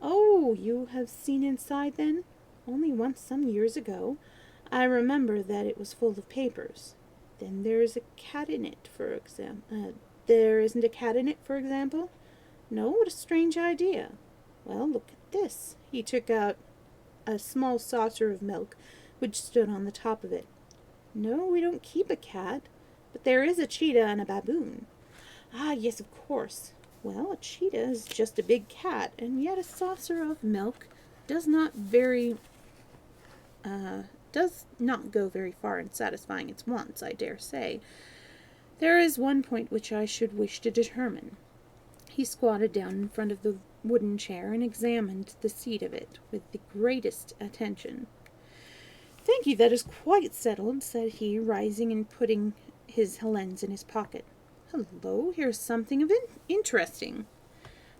[SPEAKER 1] "Oh, you have seen inside, then?" "Only once some years ago. I remember that it was full of papers." "Then there is a cat in it, there isn't a cat in it, for example?" "No, what a strange idea." "Well, look at this." He took out a small saucer of milk, which stood on the top of it. "No, we don't keep a cat, but there is a cheetah and a baboon." "Ah, yes, of course." "Well, a cheetah is just a big cat, and yet a saucer of milk does not go very far in satisfying its wants, I dare say. There is one point which I should wish to determine." He squatted down in front of the wooden chair and examined the seat of it with the greatest attention. "Thank you, that is quite settled," said he, rising and putting his lens in his pocket. "Hello, here's something of interesting."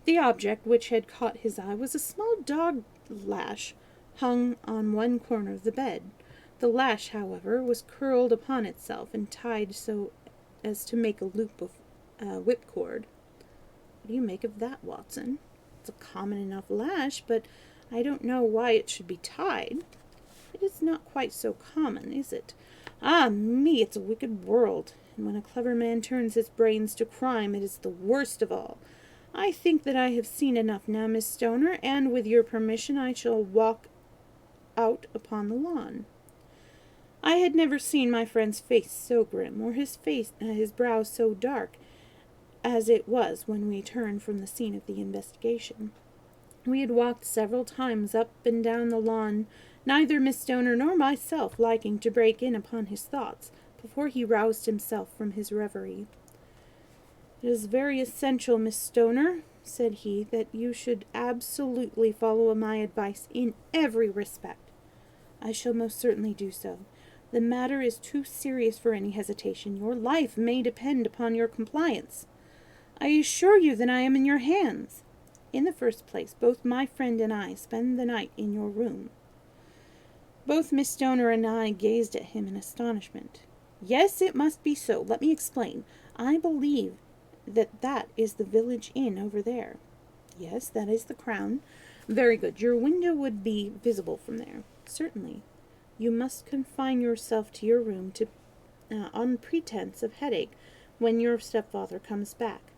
[SPEAKER 1] The object which had caught his eye was a small dog lash hung on one corner of the bed. The lash, however, was curled upon itself and tied so as to make a loop of whipcord. "What do you make of that, Watson?" "It's a common enough lash, but I don't know why it should be tied." "It is not quite so common, is it? Ah me, it's a wicked world, and when a clever man turns his brains to crime, it is the worst of all. I think that I have seen enough now, Miss Stoner, and with your permission I shall walk out upon the lawn." I had never seen my friend's face so grim, or his brow so dark, as it was when we turned from the scene of the investigation. We had walked several times up and down the lawn, neither Miss Stoner nor myself liking to break in upon his thoughts, before he roused himself from his reverie. "It is very essential, Miss Stoner," said he, "that you should absolutely follow my advice in every respect." "I shall most certainly do so. The matter is too serious for any hesitation. Your life may depend upon your compliance." "I assure you that I am in your hands." "In the first place, both my friend and I spend the night in your room." Both Miss Stoner and I gazed at him in astonishment. "Yes, it must be so. Let me explain. I believe that is the village inn over there." "Yes, that is the Crown." "Very good. Your window would be visible from there." "Certainly." "You must confine yourself to your room on pretense of headache when your stepfather comes back.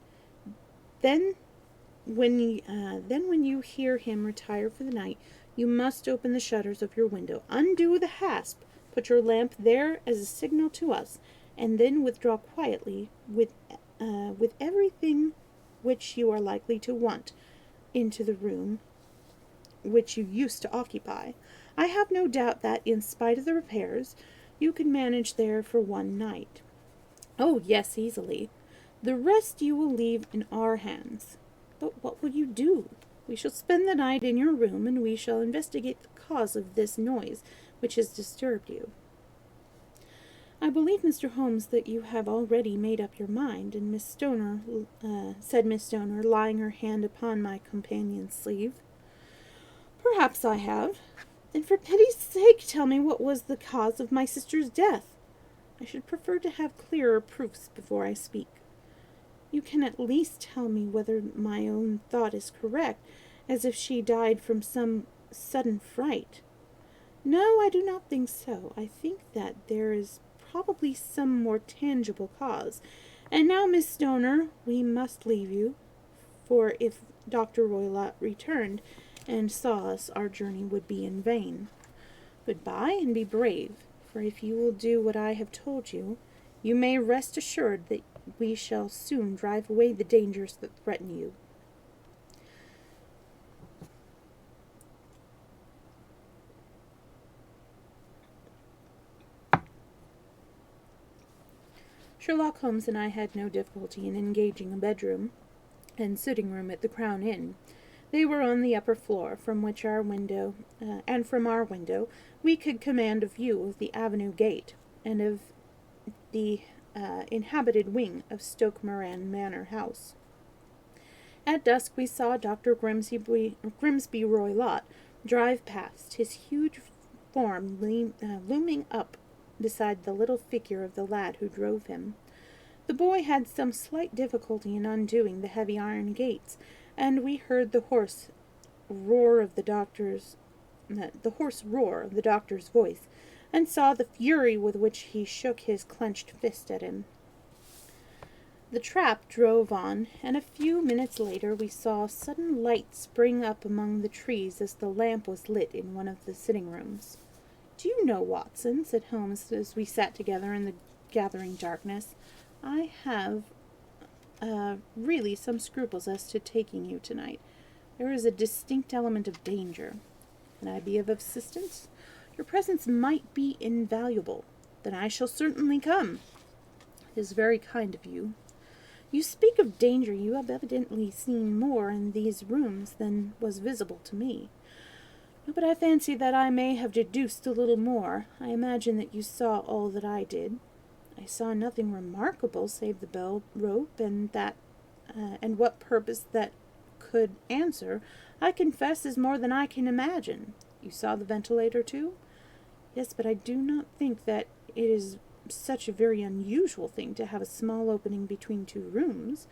[SPEAKER 1] Then when you hear him retire for the night, you must open the shutters of your window, undo the hasp, put your lamp there as a signal to us, and then withdraw quietly with everything which you are likely to want into the room which you used to occupy. I have no doubt that, in spite of the repairs, you could manage there for one night." "Oh, yes, easily. The rest you will leave in our hands." "But what will you do?" "We shall spend the night in your room, and we shall investigate the cause of this noise which has disturbed you." "I believe, Mr. Holmes, that you have already made up your mind, and said Miss Stoner, laying her hand upon my companion's sleeve. "Perhaps I have." "Then for pity's sake tell me what was the cause of my sister's death." "I should prefer to have clearer proofs before I speak." "You can at least tell me whether my own thought is correct, as if she died from some sudden fright." "No, I do not think so. I think that there is probably some more tangible cause. And now, Miss Stoner, we must leave you, for if Dr. Roylott returned and saw us, our journey would be in vain. Goodbye, and be brave, for if you will do what I have told you, you may rest assured that we shall soon drive away the dangers that threaten you." Sherlock Holmes and I had no difficulty in engaging a bedroom and sitting room at the Crown Inn. They were on the upper floor, from which from our window we could command a view of the avenue gate and of the inhabited wing of Stoke Moran Manor House. At dusk we saw Dr. Grimsby Roylott drive past, his huge form looming up beside the little figure of the lad who drove him. The boy had some slight difficulty in undoing the heavy iron gates, and we heard the hoarse roar of the doctor's voice, and saw the fury with which he shook his clenched fist at him. The trap drove on, and a few minutes later we saw a sudden light spring up among the trees as the lamp was lit in one of the sitting rooms. "Do you know, Watson," said Holmes as we sat together in the gathering darkness, "I have really some scruples as to taking you tonight. There is a distinct element of danger. Can I be of assistance? Your presence might be invaluable. Then I shall certainly come. It is very kind of you. You speak of danger. You have evidently seen more in these rooms than was visible to me. No, but I fancy that I may have deduced a little more. I imagine that you saw all that I did. I saw nothing remarkable save the bell rope, and what purpose that could answer, I confess, is more than I can imagine. You saw the ventilator too?" "Yes, but I do not think that it is such a very unusual thing to have a small opening between two rooms.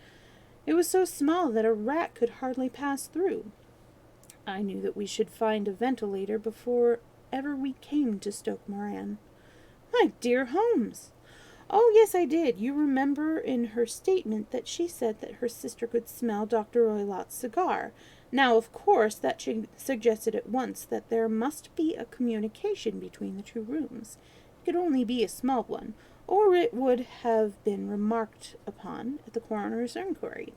[SPEAKER 1] It was so small that a rat could hardly pass through. I knew that we should find a ventilator before ever we came to Stoke Moran." "My dear Holmes!" "Oh, yes, I did. You remember in her statement that she said that her sister could smell Dr. Roylott's cigar. Now, of course, that suggested at once that there must be a communication between the two rooms. It could only be a small one, or it would have been remarked upon at the coroner's inquiry.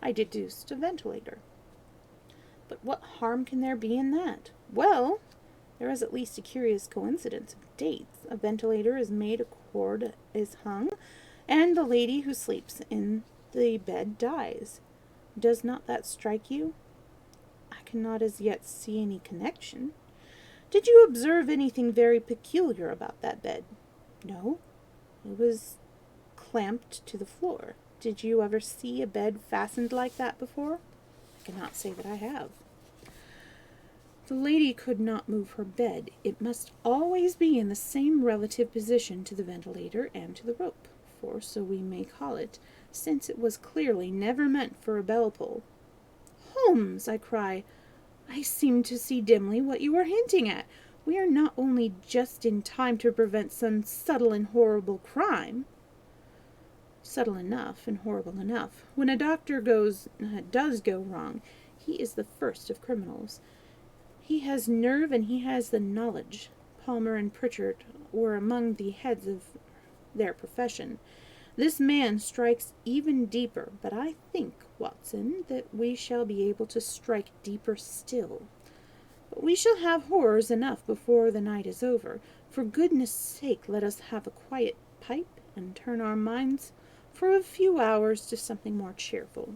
[SPEAKER 1] I deduced a ventilator." "But what harm can there be in that?" "Well, there is at least a curious coincidence of dates. A ventilator is made, a cord is hung, and the lady who sleeps in the bed dies. Does not that strike you?" "I cannot as yet see any connection." "Did you observe anything very peculiar about that bed?" "No. It was clamped to the floor. Did you ever see a bed fastened like that before?" "I cannot say that I have." "The lady could not move her bed. It must always be in the same relative position to the ventilator and to the rope, for so we may call it, since it was clearly never meant for a bell pull." "Holmes," I cry, "I seem to see dimly what you are hinting at. We are not only just in time to prevent some subtle and horrible crime." "Subtle enough and horrible enough. When a doctor does go wrong, he is the first of criminals. He has nerve and he has the knowledge. Palmer and Pritchard were among the heads of their profession. This man strikes even deeper, but I think, Watson, that we shall be able to strike deeper still. But we shall have horrors enough before the night is over. For goodness' sake, let us have a quiet pipe and turn our minds for a few hours to something more cheerful."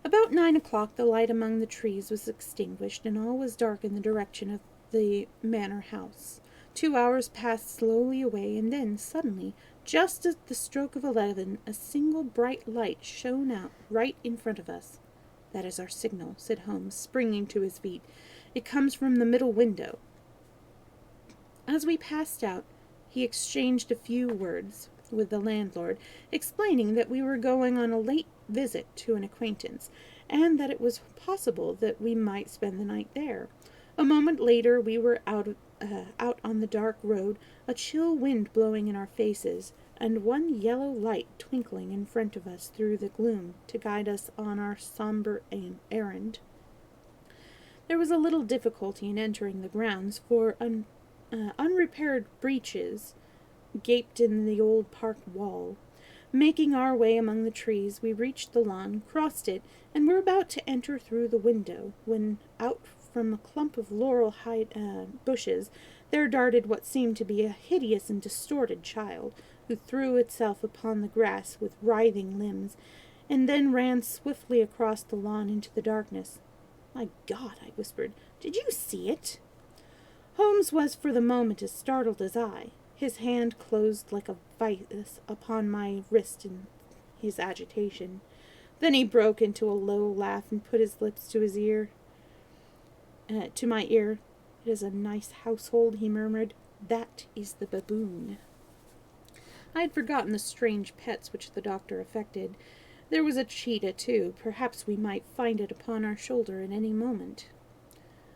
[SPEAKER 1] About 9 o'clock the light among the trees was extinguished, and all was dark in the direction of the manor house. 2 hours passed slowly away, and then, suddenly, just at the stroke of 11, a single bright light shone out right in front of us. "That is our signal," said Holmes, springing to his feet. "It comes from the middle window." As we passed out, he exchanged a few words with the landlord, explaining that we were going on a late visit to an acquaintance, and that it was possible that we might spend the night there. A moment later we were out on the dark road, a chill wind blowing in our faces, and one yellow light twinkling in front of us through the gloom to guide us on our sombre errand. There was a little difficulty in entering the grounds, for unrepaired breaches gaped in the old park wall. Making our way among the trees, we reached the lawn, crossed it, and were about to enter through the window, when out from a clump of laurel bushes there darted what seemed to be a hideous and distorted child, who threw itself upon the grass with writhing limbs, and then ran swiftly across the lawn into the darkness. "My God," I whispered, "did you see it?" Holmes was for the moment as startled as I. His hand closed like a vice upon my wrist in his agitation. Then he broke into a low laugh and put his lips to my ear. "It is a nice household," he murmured. "That is the baboon." I had forgotten the strange pets which the doctor affected. There was a cheetah, too. Perhaps we might find it upon our shoulder at any moment.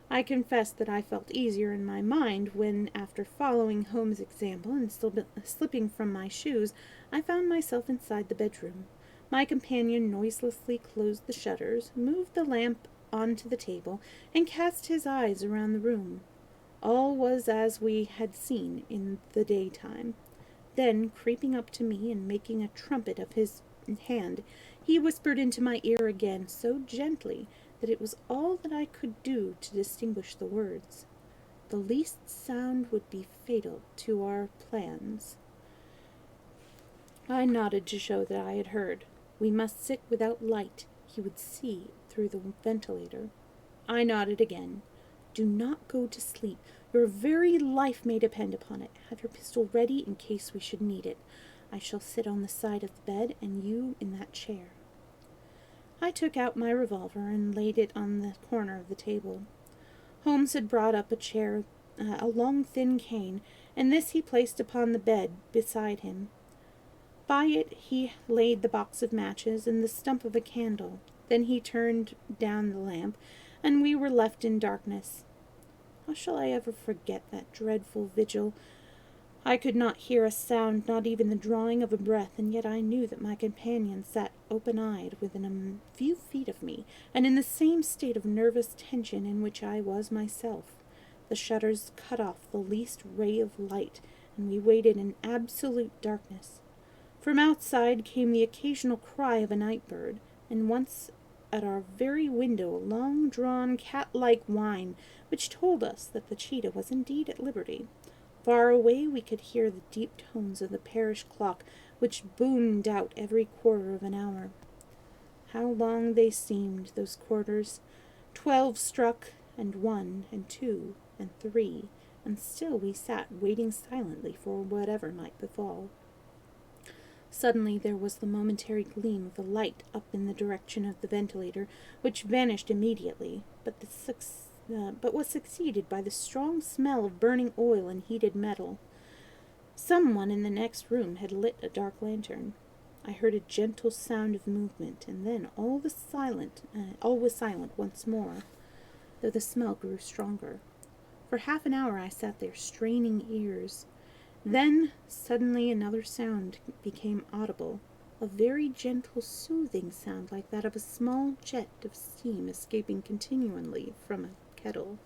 [SPEAKER 1] I confess that I felt easier in my mind when, after following Holmes' example and slipping from my shoes, I found myself inside the bedroom. My companion noiselessly closed the shutters, moved the lamp onto the table, and cast his eyes around the room. All was as we had seen in the daytime. Then, creeping up to me and making a trumpet of his hand, he whispered into my ear again so gently that it was all that I could do to distinguish the words. "The least sound would be fatal to our plans." I nodded to show that I had heard. We must sit without light. He would see through the ventilator. I nodded again. "Do not go to sleep. Your very life may depend upon it. Have your pistol ready in case we should need it. I shall sit on the side of the bed, and you in that chair." I took out my revolver and laid it on the corner of the table. Holmes had brought up a chair, a long thin cane, and this he placed upon the bed beside him. By it he laid the box of matches and the stump of a candle. Then he turned down the lamp, and we were left in darkness. How shall I ever forget that dreadful vigil? I could not hear a sound, not even the drawing of a breath, and yet I knew that my companion sat open-eyed within a few feet of me, and in the same state of nervous tension in which I was myself. The shutters cut off the least ray of light, and we waited in absolute darkness. From outside came the occasional cry of a night bird, and once at our very window a long-drawn cat-like whine, which told us that the cheetah was indeed at liberty. Far away we could hear the deep tones of the parish clock, which boomed out every quarter of an hour. How long they seemed, those quarters! 12 struck, and 1, and 2, and 3, and still we sat waiting silently for whatever might befall. Suddenly there was the momentary gleam of a light up in the direction of the ventilator, which vanished immediately, but was succeeded by the strong smell of burning oil and heated metal. Someone in the next room had lit a dark lantern. I heard a gentle sound of movement, and then all was silent once more, though the smell grew stronger. For half an hour I sat there, straining ears. Then suddenly another sound became audible, a very gentle, soothing sound like that of a small jet of steam escaping continually from a kettle.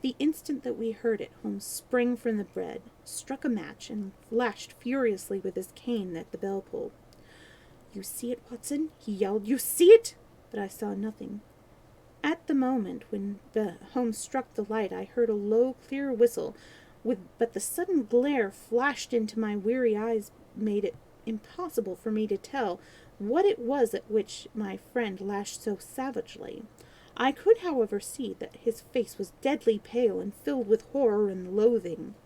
[SPEAKER 1] The instant that we heard it, Holmes sprang from the bed, struck a match, and lashed furiously with his cane at the bell pull. "You see it, Watson?" he yelled. "You see it?" But I saw nothing. At the moment when Holmes struck the light, I heard a low, clear whistle, but the sudden glare flashed into my weary eyes made it impossible for me to tell what it was at which my friend lashed so savagely. I could, however, see that his face was deadly pale and filled with horror and loathing.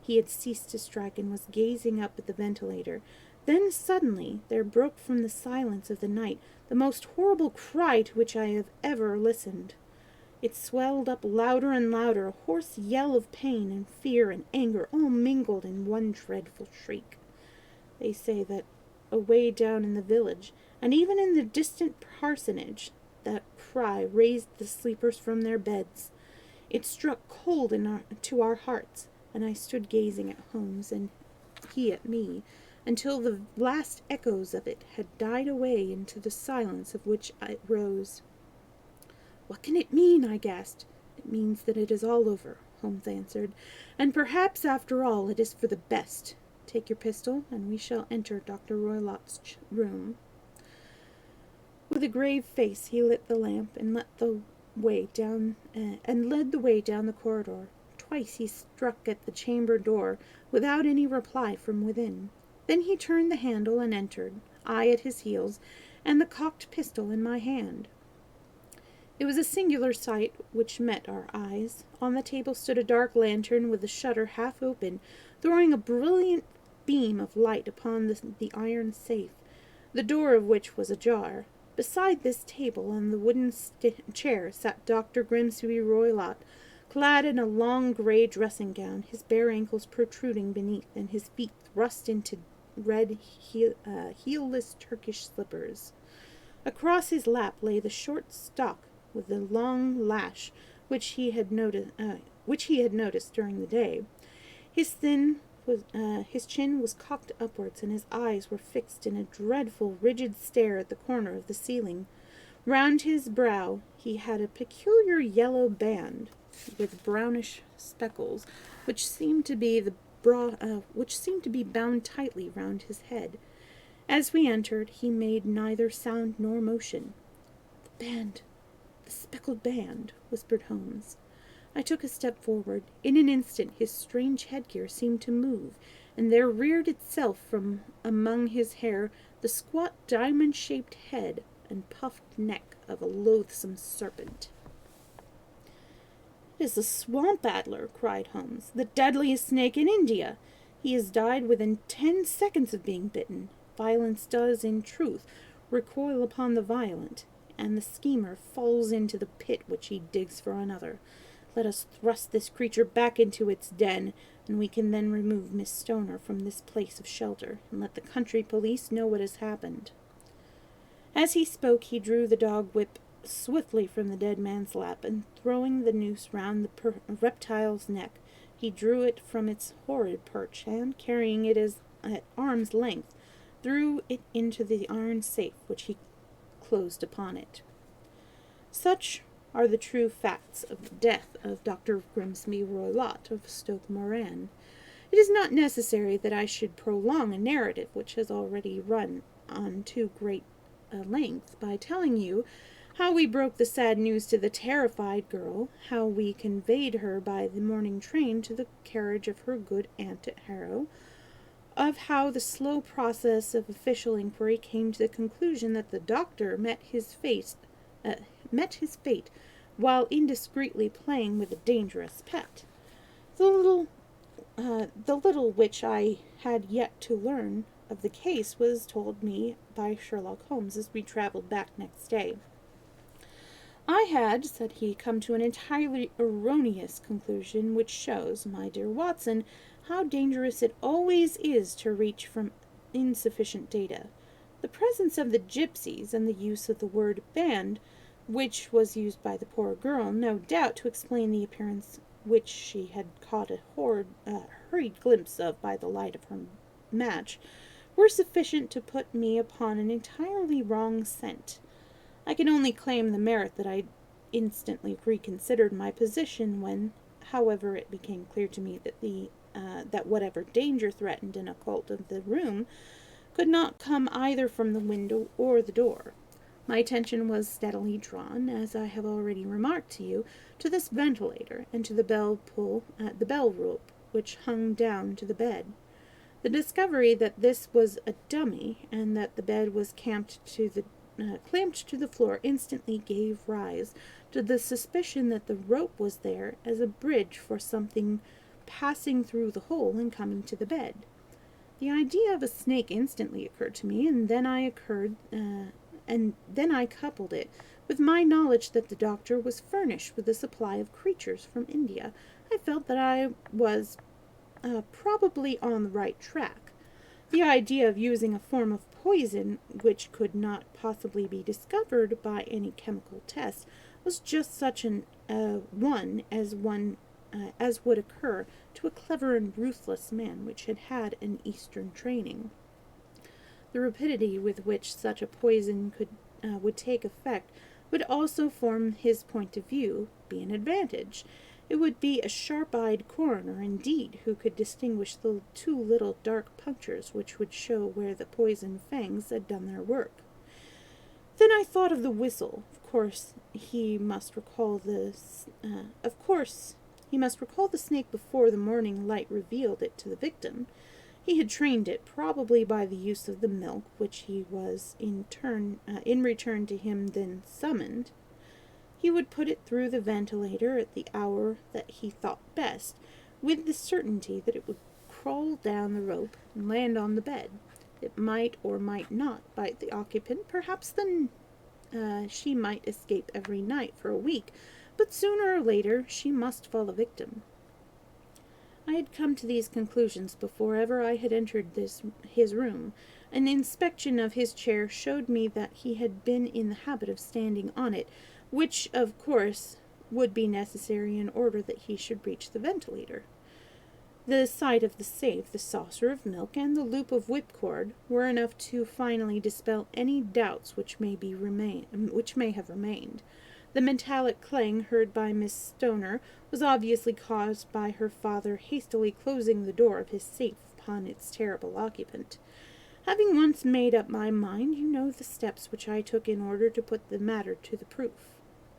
[SPEAKER 1] He had ceased to strike and was gazing up at the ventilator. Then suddenly there broke from the silence of the night the most horrible cry to which I have ever listened. It swelled up louder and louder, a hoarse yell of pain and fear and anger, all mingled in one dreadful shriek. They say that away down in the village, and even in the distant parsonage, that cry raised the sleepers from their beds. It struck cold to our hearts, and I stood gazing at Holmes, and he at me, until the last echoes of it had died away into the silence of which it rose. "What can it mean?" I gasped. "It means that it is all over," Holmes answered, "and perhaps, after all, it is for the best. Take your pistol, and we shall enter Dr. Roylott's room." With a grave face he lit the lamp and led the way down the corridor. Twice he struck at the chamber door, without any reply from within. Then he turned the handle and entered, I at his heels, and the cocked pistol in my hand. It was a singular sight which met our eyes. On the table stood a dark lantern with the shutter half open, throwing a brilliant beam of light upon the iron safe, the door of which was ajar. Beside this table, on the wooden chair, sat Dr. Grimsby Roylott, clad in a long grey dressing gown, his bare ankles protruding beneath, and his feet thrust into red heelless Turkish slippers. Across his lap lay the short stock with the long lash which he had noticed during the day. His chin was cocked upwards, and his eyes were fixed in a dreadful, rigid stare at the corner of the ceiling. Round his brow he had a peculiar yellow band with brownish speckles, which seemed to be bound tightly round his head. As we entered, he made neither sound nor motion. "The band, the speckled band," whispered Holmes. I took a step forward. In an instant his strange headgear seemed to move, and there reared itself from among his hair the squat diamond-shaped head and puffed neck of a loathsome serpent. "It is the swamp adder," cried Holmes, "the deadliest snake in India. He has died within 10 seconds of being bitten. Violence does, in truth, recoil upon the violent, and the schemer falls into the pit which he digs for another. Let us thrust this creature back into its den, and we can then remove Miss Stoner from this place of shelter, and let the country police know what has happened." As he spoke, he drew the dog-whip swiftly from the dead man's lap, and throwing the noose round the reptile's neck, he drew it from its horrid perch, and, carrying it at arm's length, threw it into the iron safe, which he closed upon it. Such are the true facts of the death of Dr. Grimsby Roylott of Stoke Moran. It is not necessary that I should prolong a narrative which has already run on too great a length by telling you how we broke the sad news to the terrified girl, how we conveyed her by the morning train to the carriage of her good aunt at Harrow, of how the slow process of official inquiry came to the conclusion that the doctor met his fate while indiscreetly playing with a dangerous pet. The little which I had yet to learn of the case was told me by Sherlock Holmes as we travelled back next day. "I had," said he, "come to an entirely erroneous conclusion, which shows, my dear Watson, how dangerous it always is to reach from insufficient data. The presence of the gipsies, and the use of the word band, which was used by the poor girl, no doubt to explain the appearance which she had caught a hurried glimpse of by the light of her match, were sufficient to put me upon an entirely wrong scent. I can only claim the merit that I instantly reconsidered my position when, however, it became clear to me that whatever danger threatened an occult of the room could not come either from the window or the door. My attention was steadily drawn, as I have already remarked to you, to this ventilator and to the bell rope which hung down to the bed. The discovery that this was a dummy, and that the bed was clamped to the floor, instantly gave rise to the suspicion that the rope was there as a bridge for something passing through the hole and coming to the bed. The idea of a snake instantly occurred to me, and then I coupled it with my knowledge that the doctor was furnished with a supply of creatures from India. I felt that I was probably on the right track. The idea of using a form of poison which could not possibly be discovered by any chemical test was just such one as would occur to a clever and ruthless man which had had an Eastern training. The rapidity with which such a poison would take effect would also, from his point of view, be an advantage. It would be a sharp-eyed coroner, indeed, who could distinguish the 2 little dark punctures which would show where the poisoned fangs had done their work. Then I thought of the whistle. Of course, he must recall the snake before the morning light revealed it to the victim. He had trained it, probably by the use of the milk, which he was in return to him then summoned. He would put it through the ventilator at the hour that he thought best, with the certainty that it would crawl down the rope and land on the bed. It might or might not bite the occupant. Perhaps then she might escape every night for a week, but sooner or later she must fall a victim. I had come to these conclusions before ever I had entered his room. An inspection of his chair showed me that he had been in the habit of standing on it, which, of course, would be necessary in order that he should reach the ventilator. The sight of the safe, the saucer of milk, and the loop of whipcord were enough to finally dispel any doubts which may have remained. The metallic clang heard by Miss Stoner was obviously caused by her father hastily closing the door of his safe upon its terrible occupant. Having once made up my mind, you know the steps which I took in order to put the matter to the proof.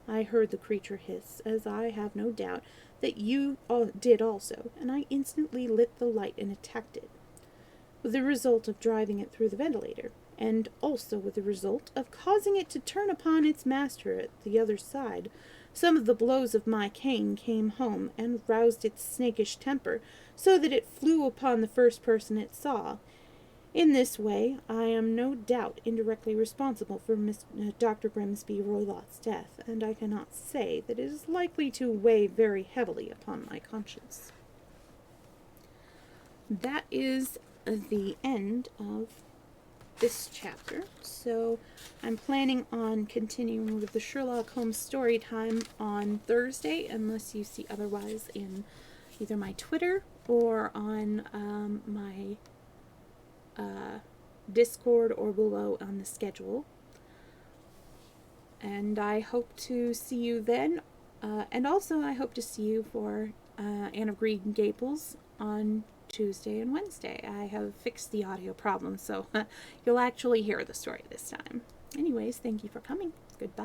[SPEAKER 1] I heard the creature hiss, as I have no doubt that you did also, and I instantly lit the light and attacked it, with the result of driving it through the ventilator, and also with the result of causing it to turn upon its master at the other side. Some of the blows of my cane came home and roused its snakish temper, so that it flew upon the first person it saw. In this way, I am no doubt indirectly responsible for Dr. Grimsby Roylott's death, and I cannot say that it is likely to weigh very heavily upon my conscience. That is the end of this chapter, so I'm planning on continuing with the Sherlock Holmes story time on Thursday, unless you see otherwise in either my Twitter or on my Discord or below on the schedule. And I hope to see you then. And also I hope to see you for Anne of Green Gables on Tuesday and Wednesday. I have fixed the audio problem, so you'll actually hear the story this time. Anyways, thank you for coming. Goodbye.